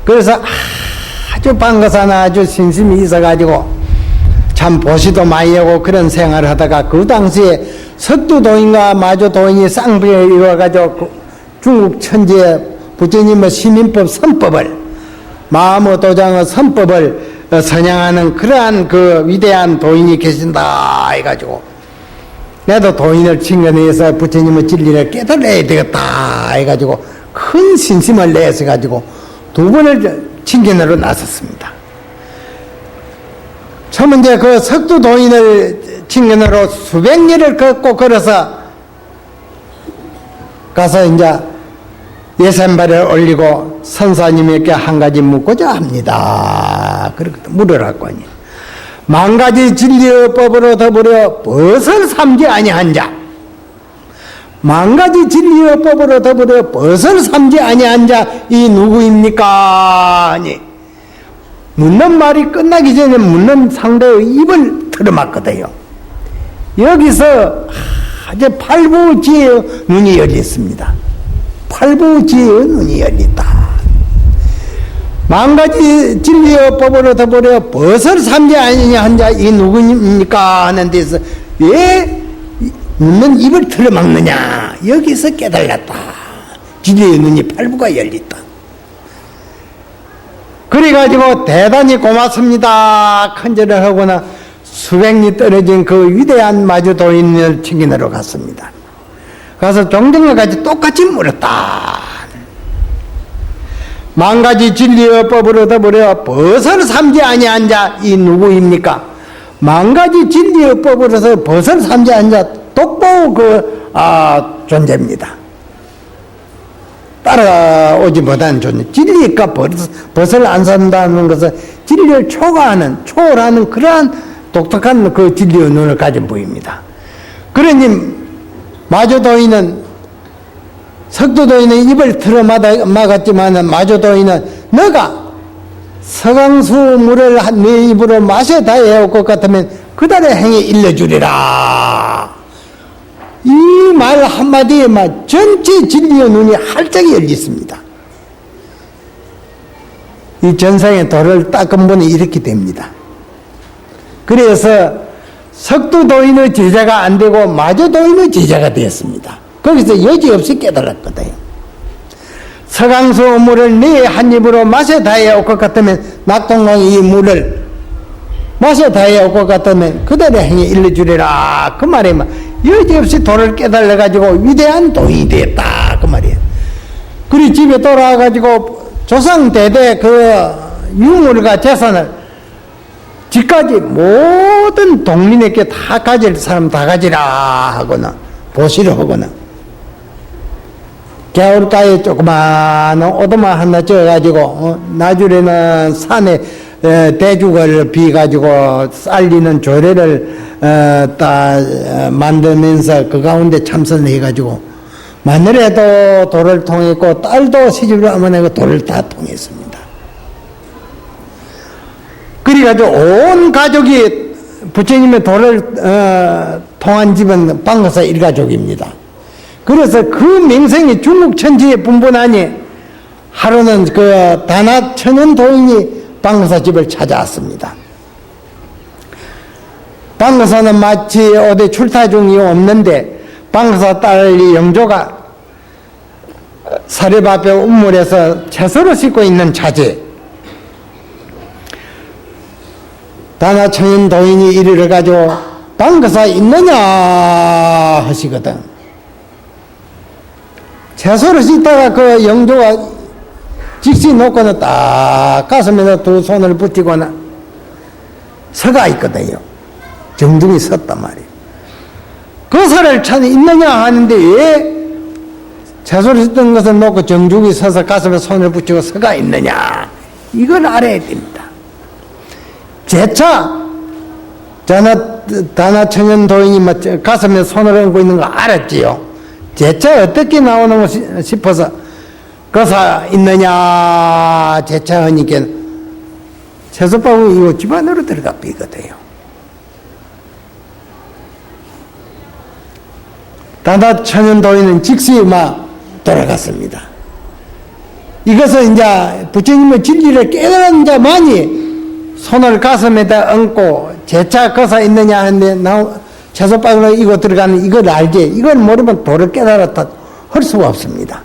그래서 아주 방가사는 아주 신심이 있어가지고 참 보시도 많이 하고 그런 생활을 하다가 그 당시에 석두도인과 마주도인이 쌍벽에 이루어가지고 중국 천지에 부처님의 시민법 선법을 마음의 도장의 선법을 선양하는 그러한 그 위대한 도인이 계신다 해가지고 나도 도인을 칭견해서 부처님의 진리를 깨달아야 되겠다 해가지고 큰 신심을 내서 가지고 두 번을 칭견으로 나섰습니다. 처음 이제 그 석두 도인을 칭견으로 수백 리를 걷고 걸어서 가서 이제 예산발을 올리고 선사님에게 한 가지 묻고자 합니다. 그렇게 물으라고 하니. 만 가지 진리의 법으로 더불어 벗을 삼지 아니한 자. 만 가지 진리의 법으로 더불어 벗을 삼지 아니한 자, 이 누구입니까? 아니. 묻는 말이 끝나기 전에 묻는 상대의 입을 틀어막거든요. 여기서 아주 팔부지의 눈이 열렸습니다. 팔부지의 눈이 열렸다. 만가지 진리어법으로 더불어 벗을 삼지 아니냐 한 자 이 누구입니까 하는 데서 왜 묻는 입을 틀어막느냐. 여기서 깨달았다. 진리의 눈이 팔부가 열렸다. 그래가지고 대단히 고맙습니다 큰절을 하거나 수백 리 떨어진 그 위대한 마주도인을 챙기느러 갔습니다. 가서 종정을까지 똑같이 물었다. 만가지 진리어법으로 더불어 벗을 삼지 아니한 자 이 누구입니까? 만가지 진리어법으로서 벗을 삼지 아니한 자 독보 존재입니다. 따라오지 못하는 존재. 진리가 벗을 안 산다는 것은 진리를 초월하는 그러한 독특한 그 진리의 눈을 가진 분입니다. 그러니 마주도인은 석두도인은 입을 틀어 막았지만 마주도인은 너가 서강수 물을 네 입으로 마셔 다해올 것 같으면 그달의 행에 일러주리라. 이 말 한마디에 전체 진리의 눈이 활짝 열렸습니다. 이 전상의 도를 닦은 분이 이렇게 됩니다. 그래서 석두도인의 제자가 안 되고 마주도인의 제자가 되었습니다. 거기서 여지없이 깨달았거든요. 서강수 물을 네 한 입으로 마셔 다해올 것 같으면 낙동강이 이 물을 마셔 다해올 것 같으면 그대로 행에 일러주리라. 그 말에 여지없이 도를 깨달아가지고 위대한 도인이 되었다. 그 말이에요. 그리고 집에 돌아와가지고 조상대대 그 유물과 재산을 집까지 모든 동민에게 다 가질 사람 다 가지라 하거나 보시를 하거나 겨울가에 조그마한 오두막 하나 쪄가지고 나중에는 산에 대죽을 비가지고 쌀리는 조례를 만들면서 그 가운데 참선해가지고 마늘에도 돌을 통했고 딸도 시집을 어머니가 돌을 다 통했습니다. 그래가지고 온 가족이 부처님의 돌을 통한 집은 방거사 일가족입니다. 그래서 그 명성이 중국 천지에 분분하니 하루는 그 다나 천연 도인이 방거사 집을 찾아왔습니다. 방거사는 마치 어디 출타 중이 없는데 방거사 딸이 영조가 사립 앞에 운물에서 채소를 씻고 있는 차지 다나 천연 도인이 이르러 가지고 방거사 있느냐 하시거든. 채소를 씻다가 그 영조가 직시 놓고는 딱 가슴에다 두 손을 붙이거나 서가 있거든요. 정중히 섰단 말이에요. 그 살을 찾아 있느냐 하는데 왜 채소를 씻던 것을 놓고 정중히 서서 가슴에 손을 붙이고 서가 있느냐. 이걸 알아야 됩니다. 제차 다나천연 도인이 가슴에 손을 얹고 있는 거 알았지요. 제차 어떻게 나오는 거 싶어서 거사 있느냐 제차 하니까 채소밥은 이거 집안으로 들어가 비거든요. 다나천연 도인은 즉시 돌아갔습니다. 이것은 이제 부처님의 진리를 깨달은 자만이 손을 가슴에다 얹고 제차 거사 있느냐 하는데 채소밥으로 이거 들어가는 이걸 알지. 이걸 모르면 도를 깨달았다 할 수가 없습니다.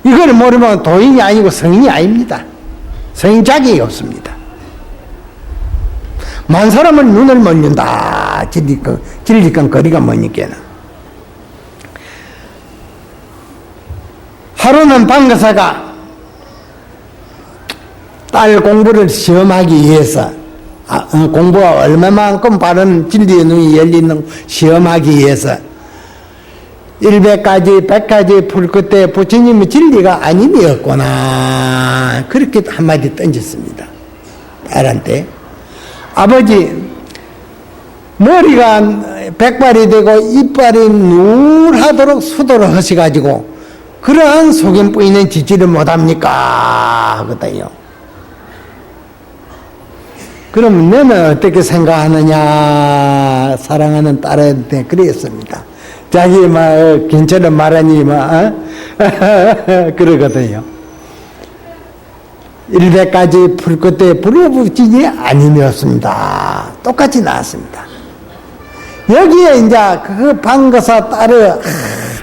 이걸 모르면 도인이 아니고 성인이 아닙니다. 성인 자격이 없습니다. 만 사람은 눈을 못 윤다. 진리건 거리가 머니께는. 하루는 방거사가 딸 공부를 시험하기 위해서 공부가 얼마만큼 바른 진리의 눈이 열리는 시험하기 위해서 100가지 100가지 풀 끝에 부처님의 진리가 아니었구나 그렇게 한마디 던졌습니다. 딸한테 아버지 머리가 백발이 되고 이빨이 누하도록 수도를 하셔가지고 그러한 속임 뿌이는 짓지를 못합니까 하거든요. 그럼 너는 어떻게 생각하느냐? 사랑하는 딸한테 그랬습니다. 자기 괜찮은 말하니 그러거든요. 100가지 풀 끝에 불어붙이지 아니었습니다. 똑같이 나왔습니다. 여기에 이제 그 방거사 딸의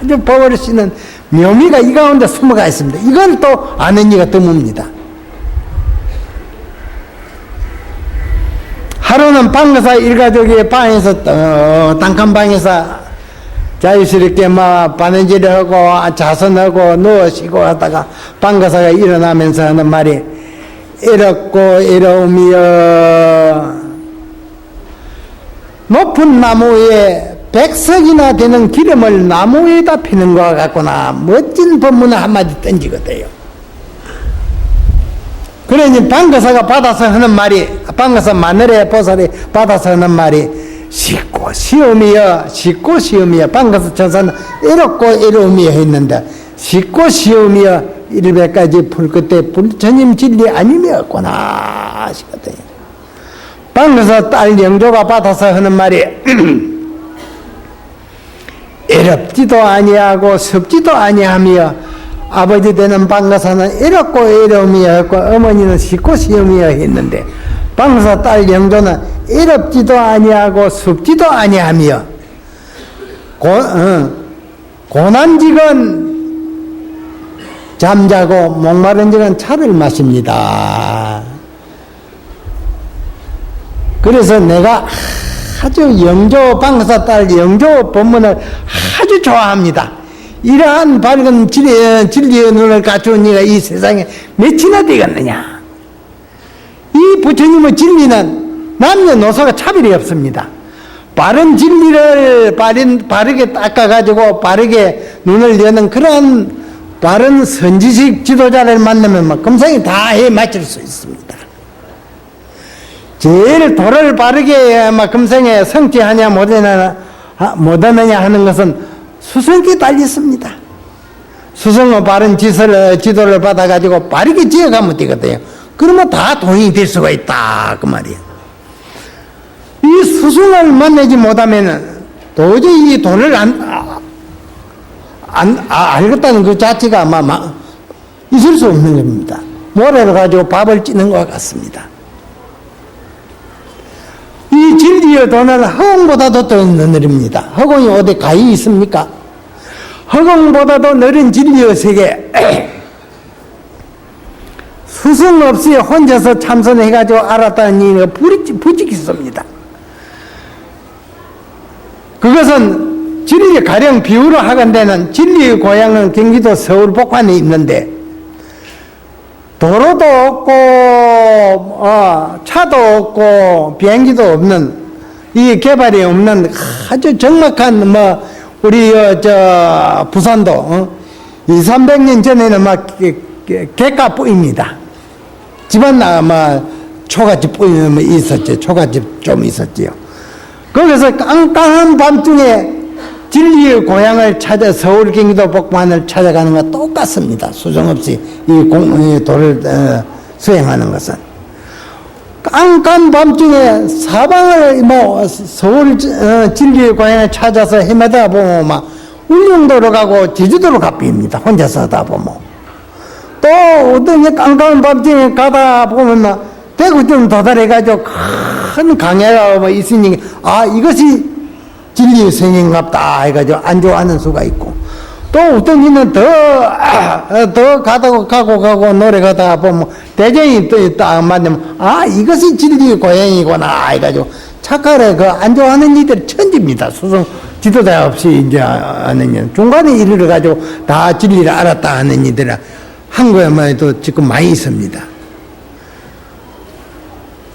아주 법을 쓰는 묘미가 이 가운데 숨어가 있습니다. 이걸 또 아는 이가 드뭅니다. 하루는 방거사 일가족이 방에서 단칸방에서 자유스럽게 바느질을 하고 자선하고 누워 쉬고 하다가 방거사가 일어나면서 하는 말이 이렇고 이러우며 높은 나무에 100석이나 되는 기름을 나무에다 피는 것 같구나. 멋진 법문을 한마디 던지거든요. 그러니 방거사가 받아서 하는 말이, 방거사 마늘의 보살이 받아서 하는 말이 쉽고 쉬움이여, 쉽고 쉬움이여. 방거사 천사는 이렇고 이러우며 했는데 쉽고 쉬움이여 100가지 풀 끝에 부처님 진리 아니었구나 하시거든요. 방거사 딸 영조가 받아서 하는 말이 어렵지도 아니하고 섭지도 아니하며 아버지 되는 방거사는 이렇고 이러우며 했고 어머니는 쉽고 쉬움이여 했는데 방거사 딸 영조는 이롭지도 아니하고 섭지도 아니하며 고난직은 잠자고 목마른직은 차를 마십니다. 그래서 내가 아주 영조 방거사 딸 영조 법문을 아주 좋아합니다. 이러한 밝은 진리의 눈을 갖춘 이가 이 세상에 몇이나 되겠느냐. 이 부처님의 진리는 남녀노소가 차별이 없습니다. 바른 진리를 바르게 닦아가지고 바르게 눈을 여는 그런 바른 선지식 지도자를 만나면 금생이 다 해 맞출 수 있습니다. 제일 도를 바르게 금생에 성취하냐 못하느냐 하는 것은 수성께 달렸습니다. 수성의 바른 지도를 받아가지고 바르게 지어가면 되거든요. 그러면 다 돈이 될 수가 있다. 그 말이에요. 이 수성을 만나지 못하면 도저히 이 돈을 알겠다는 그 자체가 있을 수 없는 겁니다. 모래를 가지고 밥을 찌는 것 같습니다. 이 진리의 돈은 허공보다도 더 느립니다. 허공이 어디 가히 있습니까? 허공보다도 느린 진리의 세계. 수승 없이 혼자서 참선해가지고 알았다는 이유가 부직있습니다. 그것은 진리 가령 비유로 하건대는 진리의 고향은 경기도 서울 복판에 있는데 도로도 없고 차도 없고 비행기도 없는 이 개발이 없는 아주 적막한 우리 부산도 200~300년 전에는 객가뿐입니다. 집안 초가집 있었죠. 초가집 좀 있었지요. 거기서 깜깜한 밤중에 진리의 고향을 찾아 서울 경기도 복판을 찾아가는 것 똑같습니다. 수정 없이 이 도를 수행하는 것은 깜깜 밤중에 사방을 서울 진리의 고향을 찾아서 헤매다 보면 울릉도로 가고 제주도로 가삐입니다. 혼자서 하다 보면 또 어떤 깜깜한 밤중에 가다 보면 대구쯤 도달해가지고 큰 강야가 있으니 이것이 진리의 성인갑다 해가지고 안 좋아하는 수가 있고 또 어떤 이는 더 가고 노래가다 보면 대전이 또 딱 맞으면 이것이 진리의 고향이구나 해가지고 착각을 안 좋아하는 이들 천지입니다. 수성 지도자 없이 이제 아는 일 중간에 이르러 가지고 다 진리를 알았다 하는 이들은 한국에만 해도 지금 많이 있습니다.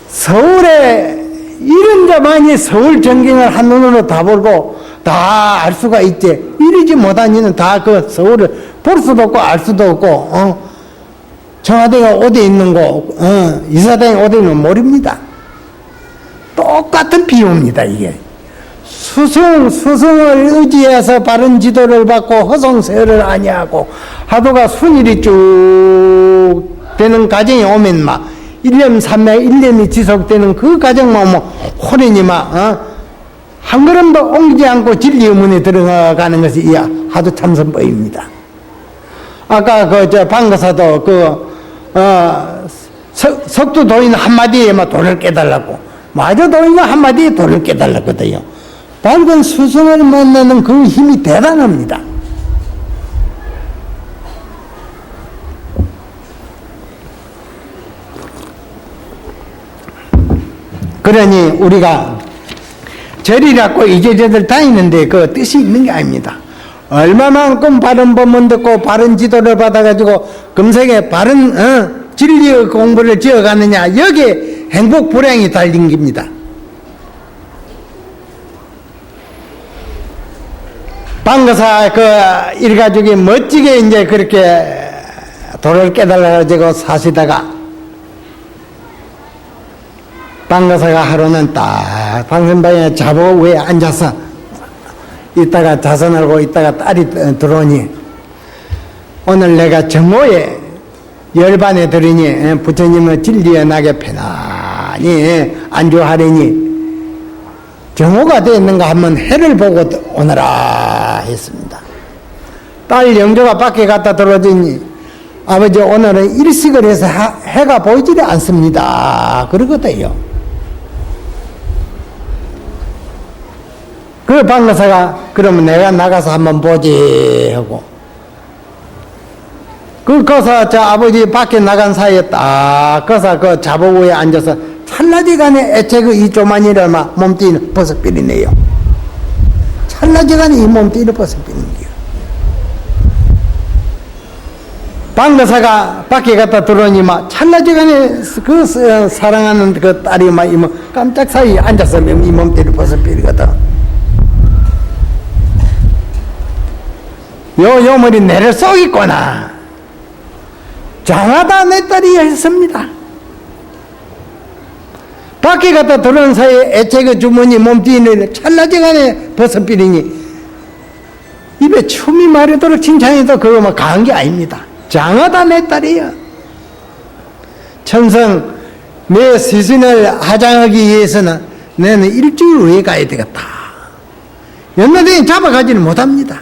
서울에 이런 자만이 서울 전경을 한눈으로 다 보고 다 알 수가 있지. 이러지 못한 이는 다 그 서울을 볼 수도 없고 알 수도 없고 청와대가 어디 있는 거 이사장이 어디 있는 거 모릅니다. 똑같은 비유입니다. 이게 수성을 의지해서 바른 지도를 받고 허송세월을 아니하고 하도가 순일이 쭉 되는 가정이 오면 1년 3년 1년이 지속되는 그 과정만 호련히 한 걸음도 옮기지 않고 진리 의문에 들어가는 것이 이 하도 참선법입니다. 아까 방거사도 석두 도인 한마디에만 도를 깨달았고, 마저 도인은 한마디에 도를 깨달았거든요. 밝은 스승을 만나는 그 힘이 대단합니다. 그러니 우리가 절이라고 이제저들 다니는데 그 뜻이 있는 게 아닙니다. 얼마만큼 바른 법문 듣고 바른 지도를 받아가지고 금생에 바른 진리의 공부를 지어가느냐, 여기에 행복 불행이 달린 겁니다. 방거사 일가족이 멋지게 이제 그렇게 도를 깨달아가지고 사시다가 방거사가 하루는 딱 방선방에 자보 위에 앉아서 있다가 자선하고 있다가 딸이 들어오니, 오늘 내가 정오에 열반에 들으니 부처님의 진리에 나게 편안히 안주하려니 정오가 되었는가 한번 해를 보고 오너라 했습니다. 딸 영조가 밖에 갔다 들어오더니, 아버지 오늘은 일식을 해서 해가 보이지 않습니다 그러거든요. 그 방거사가 그러면 내가 나가서 한번 보지 하고, 거기서 저 아버지 밖에 나간 사이에 딱 거기서 그 자보 위에 앉아서 찰나지간에 애체 이 조만이를 몸뚱이를 벗어버리네요. 찰나지간에 이 몸뚱이를 벗어버리는 거예요. 방거사가 밖에 갔다 들어오니 찰나지간에 그 사랑하는 그 딸이 깜짝 사이에 앉아서 이 몸뚱이를 벗어버리거든. 요 머리 내려 쏘겠구나. 장하다 내 딸이 했습니다. 밖에 갔다 들어온 사이에 애체 그 주머니 몸뚱이를 찰나지간에 벗어버리니 입에 춤이 마르도록 칭찬해도 그거 강한 게 아닙니다. 장하다 내 딸이요. 천성 내 스승을 하장하기 위해서는 내는 일주일 후에 가야 되겠다. 연나대에 잡아가지는 못합니다.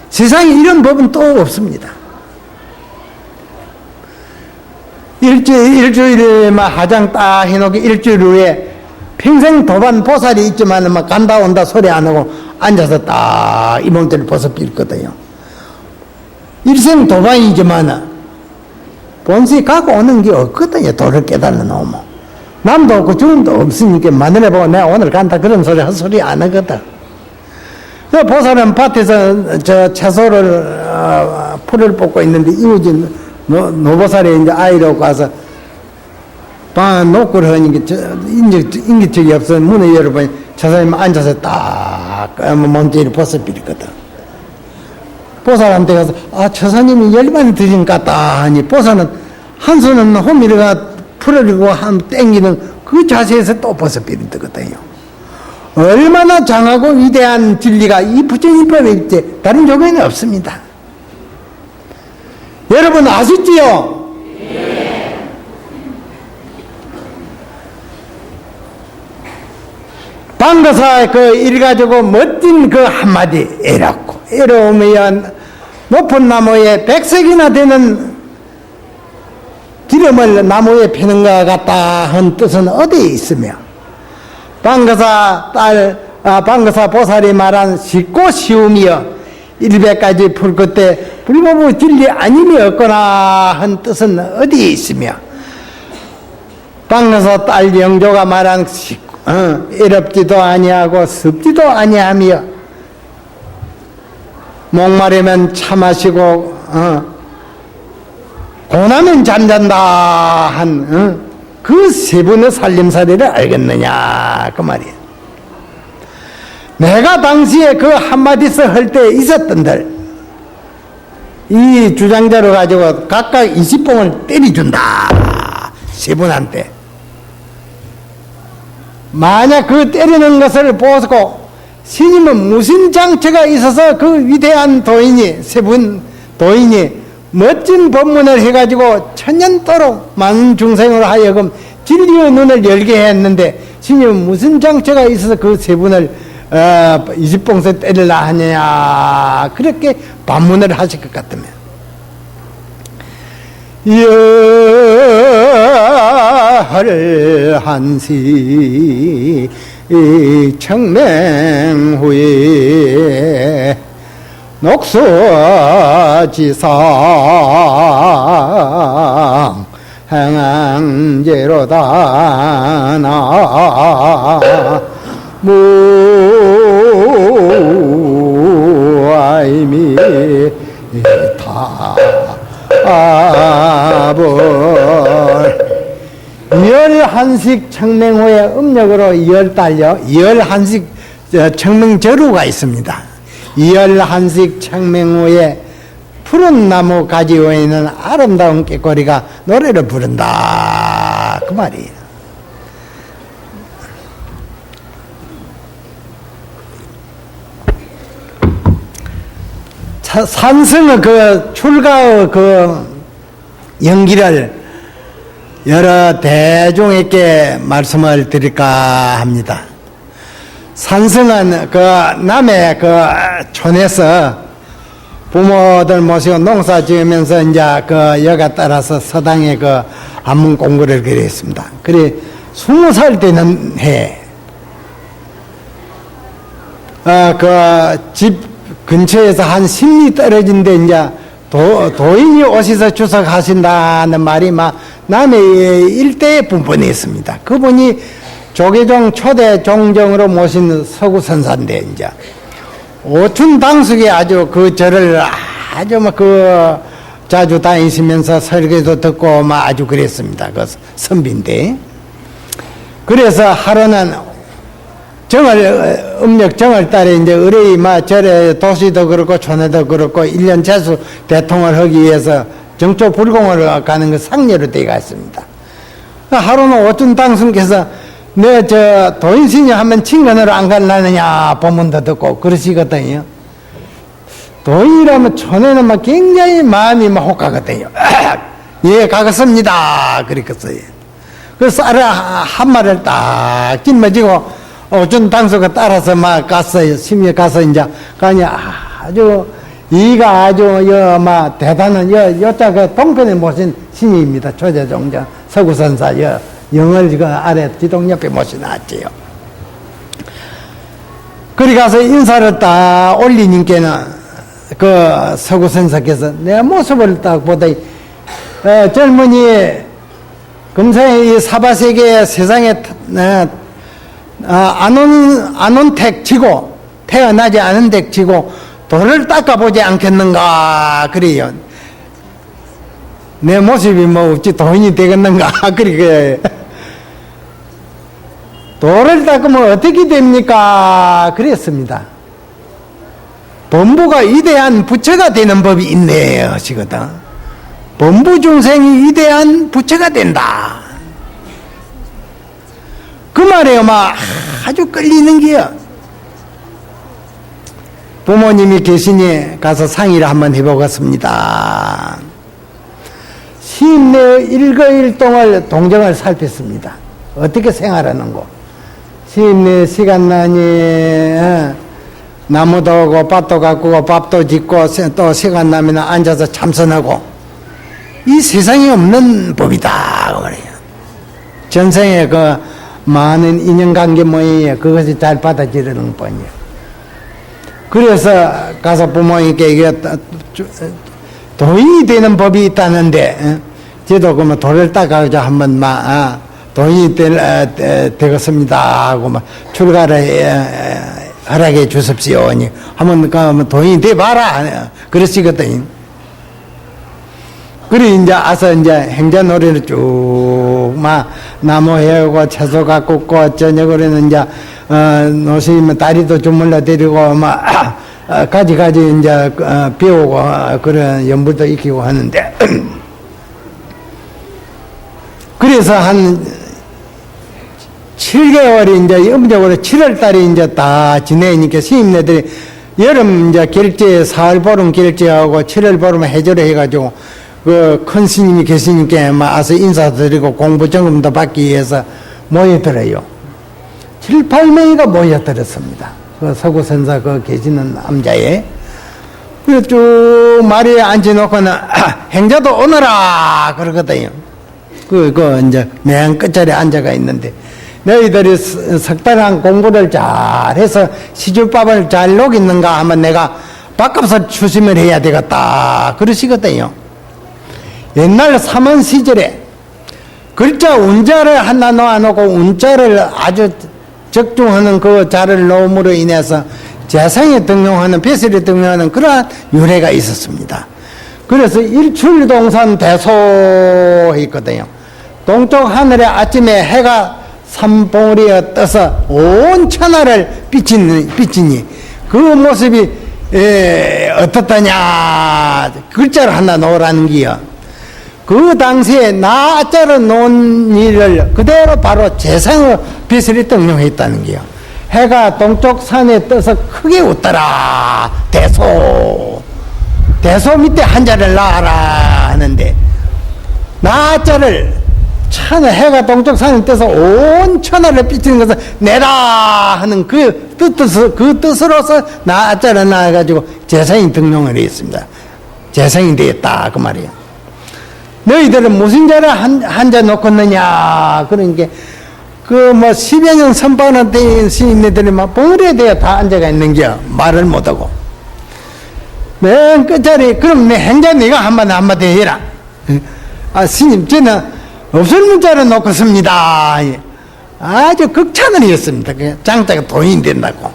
세상에 이런 법은 또 없습니다. 일주일에만 하장 딱 해놓고 일주일 후에 평생 도반 보살이 있지만 간다 온다 소리 안 하고 앉아서 딱 이 몸뚱이를 벗어버렸거든요. 일생 도반이지만 본세 갖고 오는 게 없거든요. 도를 깨달아 놓으면 남도 없고 주름도 없으니까 마늘에 보고 내가 오늘 간다 그런 소리 헛소리 안 하거든. 그 보살은 밭에서 저 채소를 풀을 뽑고 있는데 이웃집 노보살이 이제 아이를 와서 방 녹구를 하니까 인기척이 없어 문을 열어보니 저 사람이 앉아서 딱 몸뚱이를 벗어버렸거든. 보살한테 가서 처사님이 열반이 드신 것 같다 하니 보살은 한 손은 호미르가 풀어리고 한 땡기는 그 자세에서 또 벗어버리거든요. 얼마나 장하고 위대한 진리가 이 부처님법에 있지 다른 종교에는 없습니다. 여러분 아시지요? 네. 방거사 일가지고 멋진 그 한마디 애로우면 높은 나무에 100색이나 되는 기름을 나무에 피는 것 같다 한 뜻은 어디에 있으며, 방거사 방거사 보살이 말한 쉽고 쉬움이여 100가지 풀 끝에 불법의 진리 아님이 없거나 한 뜻은 어디에 있으며, 방거사 딸 영조가 말한 애롭지도 아니하고 습지도 아니하며 목마르면 차 마시고 고나면 잠잔다 한 그 세 분의 살림살이를 알겠느냐 그 말이에요. 내가 당시에 그 한마디씩 할 때 있었던들 이 주장자로 가지고 각각 20봉을 때려준다 세 분한테. 만약 그 때리는 것을 보고 스님은 무슨 장처가 있어서 그 위대한 도인이 세 분 도인이 멋진 법문을 해가지고 천년도록 많은 중생으로 하여금 진리의 눈을 열게 했는데 스님은 무슨 장처가 있어서 그 세 분을 이집봉서 때리려 하느냐 그렇게 반문을 하실 것 같으면 열한시 청맹후에 녹수지상 행항제로다 나 무아이미 타벌 열한식 청맹호의 음력으로 열달려 열한식 청맹저루가 있습니다. 열한식 청맹호의 푸른 나무 가지 위에 있는 아름다운 꾀꼬리가 노래를 부른다 그 말이에요. 산성의 그 출가의 그 연기를 여러 대중에게 말씀을 드릴까 합니다. 산성은 그 남의 그 촌에서 부모들 모시고 농사 지으면서 이제 그 여가 따라서 서당에 그 한문 공부를 그렸습니다. 그래 20살 되는 해, 그 집 근처에서 한 10리 떨어진 데 이제 도인이 오셔서 주석하신다는 말이 막 남의 일대에 분분했습니다. 그분이 조계종 초대 종정으로 모신 서구선사인데 이제 오춘당숙에 아주 그 절을 아주 막 그 자주 다니시면서 설교도 듣고 막 아주 그랬습니다. 그 선비인데 그래서 하루는 음력 정월달에 이제 의뢰이 막 절에 도시도 그렇고 촌에도 그렇고 1년 재수 대통을 하기 위해서 정초 불공을 가는 그 상례로 되어 있습니다. 하루는 오춘당수께서 내 저 도인신이 하면 친근으로 안 갈라느냐 법문도 듣고 그러시거든요. 도인이라면 촌에는 막 굉장히 마음이 막 혹하거든요. 예, 가겠습니다. 그랬겠어요. 그래서 쌀을 한 마리를 딱 짊어지고 오춘당수가 따라서 막 갔어요. 심리에 가서 이제 가니 아주 이가 아주 막 대단한 여자 그 동편에 모신 신입니다. 초제종자 서구선사 영을 그 아래 지동 옆에 모셔놨지요. 그리 가서 인사를 딱 올리님께는 그 서구선사께서 내 모습을 딱 보더니 젊은이 금생의 이 사바세계 세상에 안 온 택 지고 태어나지 않은 택 지고 돌을 닦아보지 않겠는가 그래요. 내 모습이 뭐 어찌 도인이 되겠는가 그렇게 돌을 닦으면 어떻게 됩니까 그랬습니다. 범부가 위대한 부처가 되는 법이 있네 하시거든. 범부 중생이 위대한 부처가 된다 그 말에요. 막 아주 끌리는 게요. 부모님이 계시니 가서 상의를 한번 해보겠습니다. 시임내 일거일동을 동정을 살폈습니다. 어떻게 생활하는 거. 시임내 시간 나니 나무도 오고 밭도 가꾸고 밥도 짓고 또 시간 나면 앉아서 참선하고 이 세상에 없는 법이다 그 말이에요. 전생에 그 많은 인연관계 모양이에요. 그것이 잘 받아들이는 법이에요. 그래서 가서 부모님께 이게 도인이 되는 법이 있다는데 저도 그러면 돌을 닦아서 한번 막 도인이 되겠습니다 하고 막 출가를 허락해 주십시오. 한번 가면 도인이 돼봐라 그러시거든요. 그래 이제 와서 이제 행자 놀이를 쭉 막 나무 해오고 채소 가꾸고 저녁으로는 이제 노시면 다리도 주물러 데리고 막 가지 이제 배우고 그런 연불도 익히고 하는데 그래서 한 7개월이 이제 음력으로 7월 달이 이제 다 지내니까 시임네들이 여름 이제 결제, 사월 보름 결제하고 7월 보름 해제를 해가지고 그 큰 스님이 교수님께 와서 인사드리고 공부 점검도 받기 위해서 모여들어요. 7, 8명이가 모여들었습니다. 그 서구 선사 그 계시는 남자에. 그래서 쭉 마리에 앉혀놓고는 행자도 오너라 그러거든요. 그 이제 매한 끝자리에 앉아가 있는데 너희들이 석달한 공부를 잘해서 시주밥을 잘 녹였는가 하면 내가 밥값을 추심을 해야 되겠다 그러시거든요. 옛날 삼원 시절에 글자 운자를 하나 놓아놓고 운자를 아주 적중하는 그 자를 놓음으로 인해서 재상에 등용하는 벼슬에 등용하는 그러한 유래가 있었습니다. 그래서 일출동산 대소 있거든요. 동쪽 하늘에 아침에 해가 삼봉우리에 떠서 온 천하를 비치니 그 모습이 어떻다냐 글자를 하나 놓으라는 기요. 그 당시에 나자로 놓은 일을 그대로 바로 재상의 벼슬이 등용했다는 게요. 해가 동쪽 산에 떠서 크게 웃더라. 대소 밑에 한자를 놔라 하는데 나자를 해가 동쪽 산에 떠서 온 천하를 비치는 것을 내라 하는 그 뜻으로서 나자를 놔가지고 재상이 등용을 했습니다. 재상이 되었다 그 말이에요. 너희들은 무슨 자를 한자 놓겠느냐 그러니까 그 뭐 10여 년 선방한 때 스님네들이 막 벙어리에 대해 다 앉아가 있는겨 말을 못하고 맨 끝자리 그럼 내 행자 네가 한마디 해라. 아 스님 저는 없을 문자를 놓겠습니다. 아주 극찬을 했습니다. 장자가 돈이 된다고.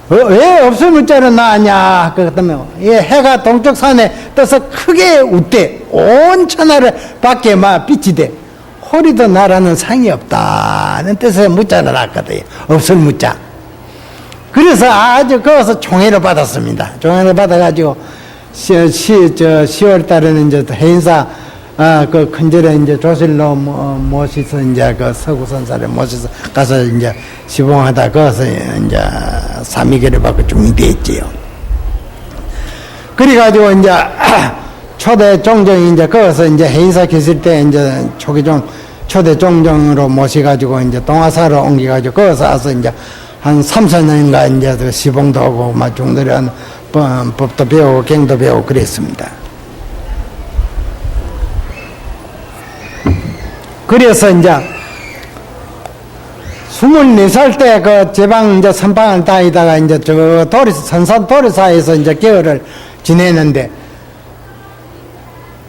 왜 없을 문자를 놔냐 그랬더니 해가 동쪽 산에 떠서 크게 웃대 온 천하를 밖에 막 빛이 돼 허리도 나라는 상이 없다는 뜻의 문자를 놨거든요. 없을 문자. 그래서 아주 거기서 총회를 받았습니다. 총회를 받아가지고 10월 달에는 이제 해인사 그 큰절에 이제 조실로 모셔서 이제 그 서구선사를 모셔서 가서 이제 시봉하다 거기서 이제 3.2개를 받고 중이됐지요. 그래가지고 이제 초대 종정이 이제 거기서 이제 해인사 계실 때 이제 초대 종정으로 모셔가지고 이제 동화사로 옮겨가지고 거기서 와서 이제 한 3, 4년인가 이제 그 시봉도 하고 막 중들한 법도 배우고 경도 배우고 그랬습니다. 그래서 이제 24살 때 그 제방 이제 선방을 다니다가 이제 저 선산 도리사에서 이제 개월을 지내는데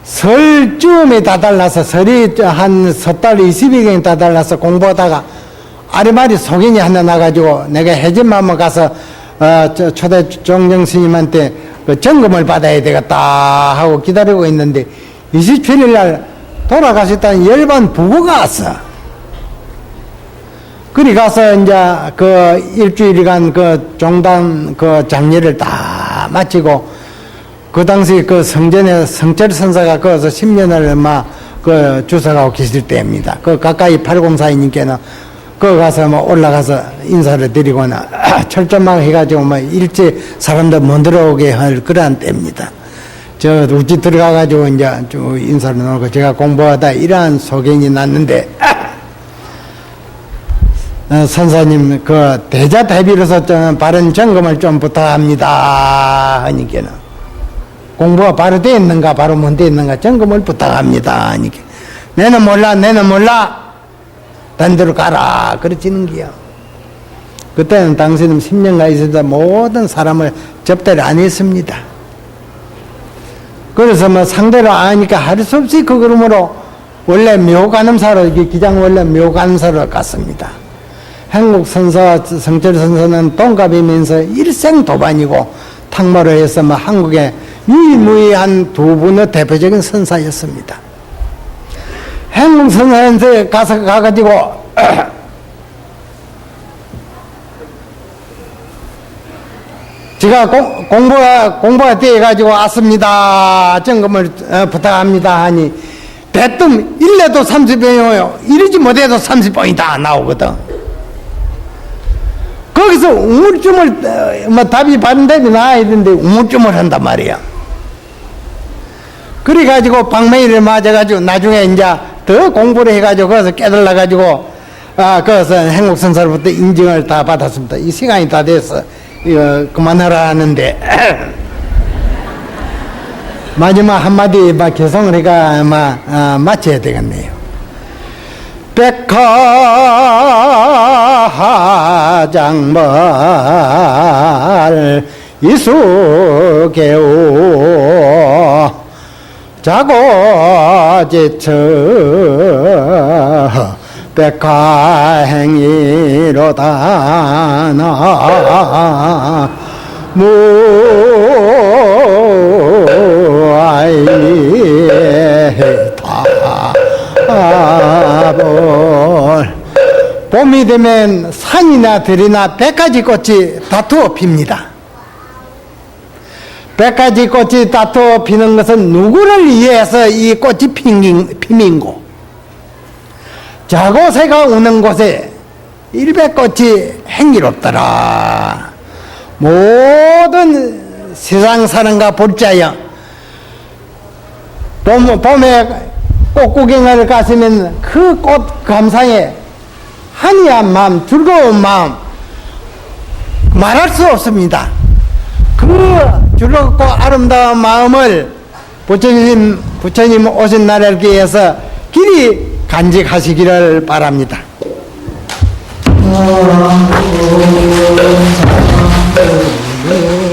설쯤에 다달라서 설이 한 섣달 20일경에 다달라서 공부하다가 아리마리 속인이 하나 나가지고 내가 해진마마 가서 초대 종정 스님한테 그 점검을 받아야 되겠다 하고 기다리고 있는데 27일 날 돌아가셨다는 열반 부부가 왔어. 그리 가서 이제 그 일주일간 그 종단 그 장례를 다 마치고 그 당시 그 성전에 성철 선사가 거기서 10년을 막 그 주석하고 계실 때입니다. 그 가까이 8042님께는 그 가서 뭐 올라가서 인사를 드리거나 철저망 해가지고 뭐 일찍 사람들 못 들어오게 할 그러한 때입니다. 저 우지 들어가가지고 이제 쭉 인사를 나누고 제가 공부하다 이러한 소견이 났는데 선사님 그 대자 대비로서 저는 바른 점검을 좀 부탁합니다 하니까는 공부가 바로 돼 있는가 바로 못 돼 있는가 점검을 부탁합니다 하니까 내는 몰라 단대로 가라 그러지는 게요. 그때는 당신은 10년간 있었다 모든 사람을 접대를 안 했습니다. 그래서 뭐 상대로 안 하니까 할 수 없이 그 그러므로 원래 묘간음사로 기장 원래 묘간음사로 갔습니다. 한국 선사 성철 선사는 동갑이면서 일생 도반이고 탕마로 해서 뭐 한국의 유일무이한 두 분의 대표적인 선사였습니다. 한국 선사한테 가가지고 제가 공부할 때 해가지고 왔습니다. 점검을 부탁합니다 하니 대뜸 1내도 30번이요. 이러지 못해도 30번이 다 나오거든. 그 거기서 우물쭈물 뭐 답이 받은 답이 나와야 되는데 우물쭈물 한단 말이야. 그래가지고 방맹이를 맞아가지고 나중에 이제 더 공부를 해가지고 거기서 깨달아가지고 거기서 행복선사로부터 인증을 다 받았습니다. 이 시간이 다 돼서 이거 그만하라 하는데 마지막 한마디 막 개성을 해가 마쳐야 되겠네요. 백화장말 이수개오 자고 지쳐 백화행위로다 나 무아이다볼 봄이 되면 산이나 들이나 100가지 꽃이 다투어 핍니다. 100가지 꽃이 다투어 피는 것은 누구를 위해서 이 꽃이 피민고 자고새가 우는 곳에 100꽃이 행기롭더라. 모든 세상 사람과 볼자여 봄에 꽃구경을 가시면 그 꽃 감상에 한이한 마음, 즐거운 마음 말할 수 없습니다. 그 즐겁고 아름다운 마음을 부처님 오신 날을 기해서 길이 간직하시기를 바랍니다.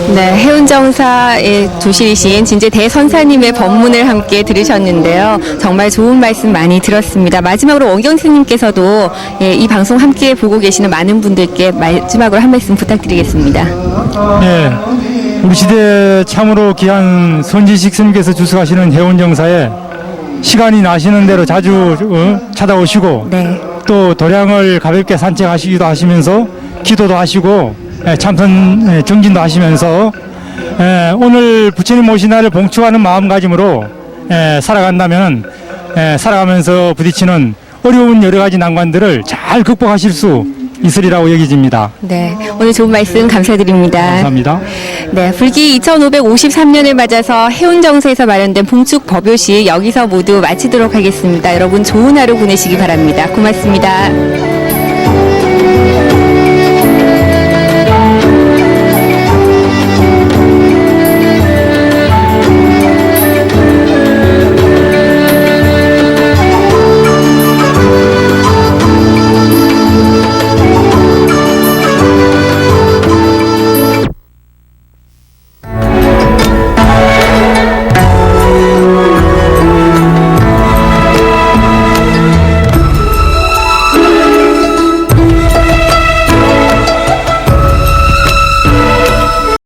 네, 해운정사의 조실이신 진제 대선사님의 법문을 함께 들으셨는데요. 정말 좋은 말씀 많이 들었습니다. 마지막으로 원경 스님께서도 이 방송 함께 보고 계시는 많은 분들께 마지막으로 한 말씀 부탁드리겠습니다. 예, 우리 시대 참으로 귀한 선지식 스님께서 주석하시는 해운정사에 시간이 나시는 대로 자주 찾아오시고 네. 또 도량을 가볍게 산책하시기도 하시면서 기도도 하시고 참선 정진도 하시면서 오늘 부처님 오신 날을 봉축하는 마음가짐으로 살아간다면 살아가면서 부딪히는 어려운 여러 가지 난관들을 잘 극복하실 수 있으리라고 여겨집니다. 네, 오늘 좋은 말씀 감사드립니다. 감사합니다. 네, 불기 2553년을 맞아서 해운정사에서 마련된 봉축 법요식 여기서 모두 마치도록 하겠습니다. 여러분 좋은 하루 보내시기 바랍니다. 고맙습니다.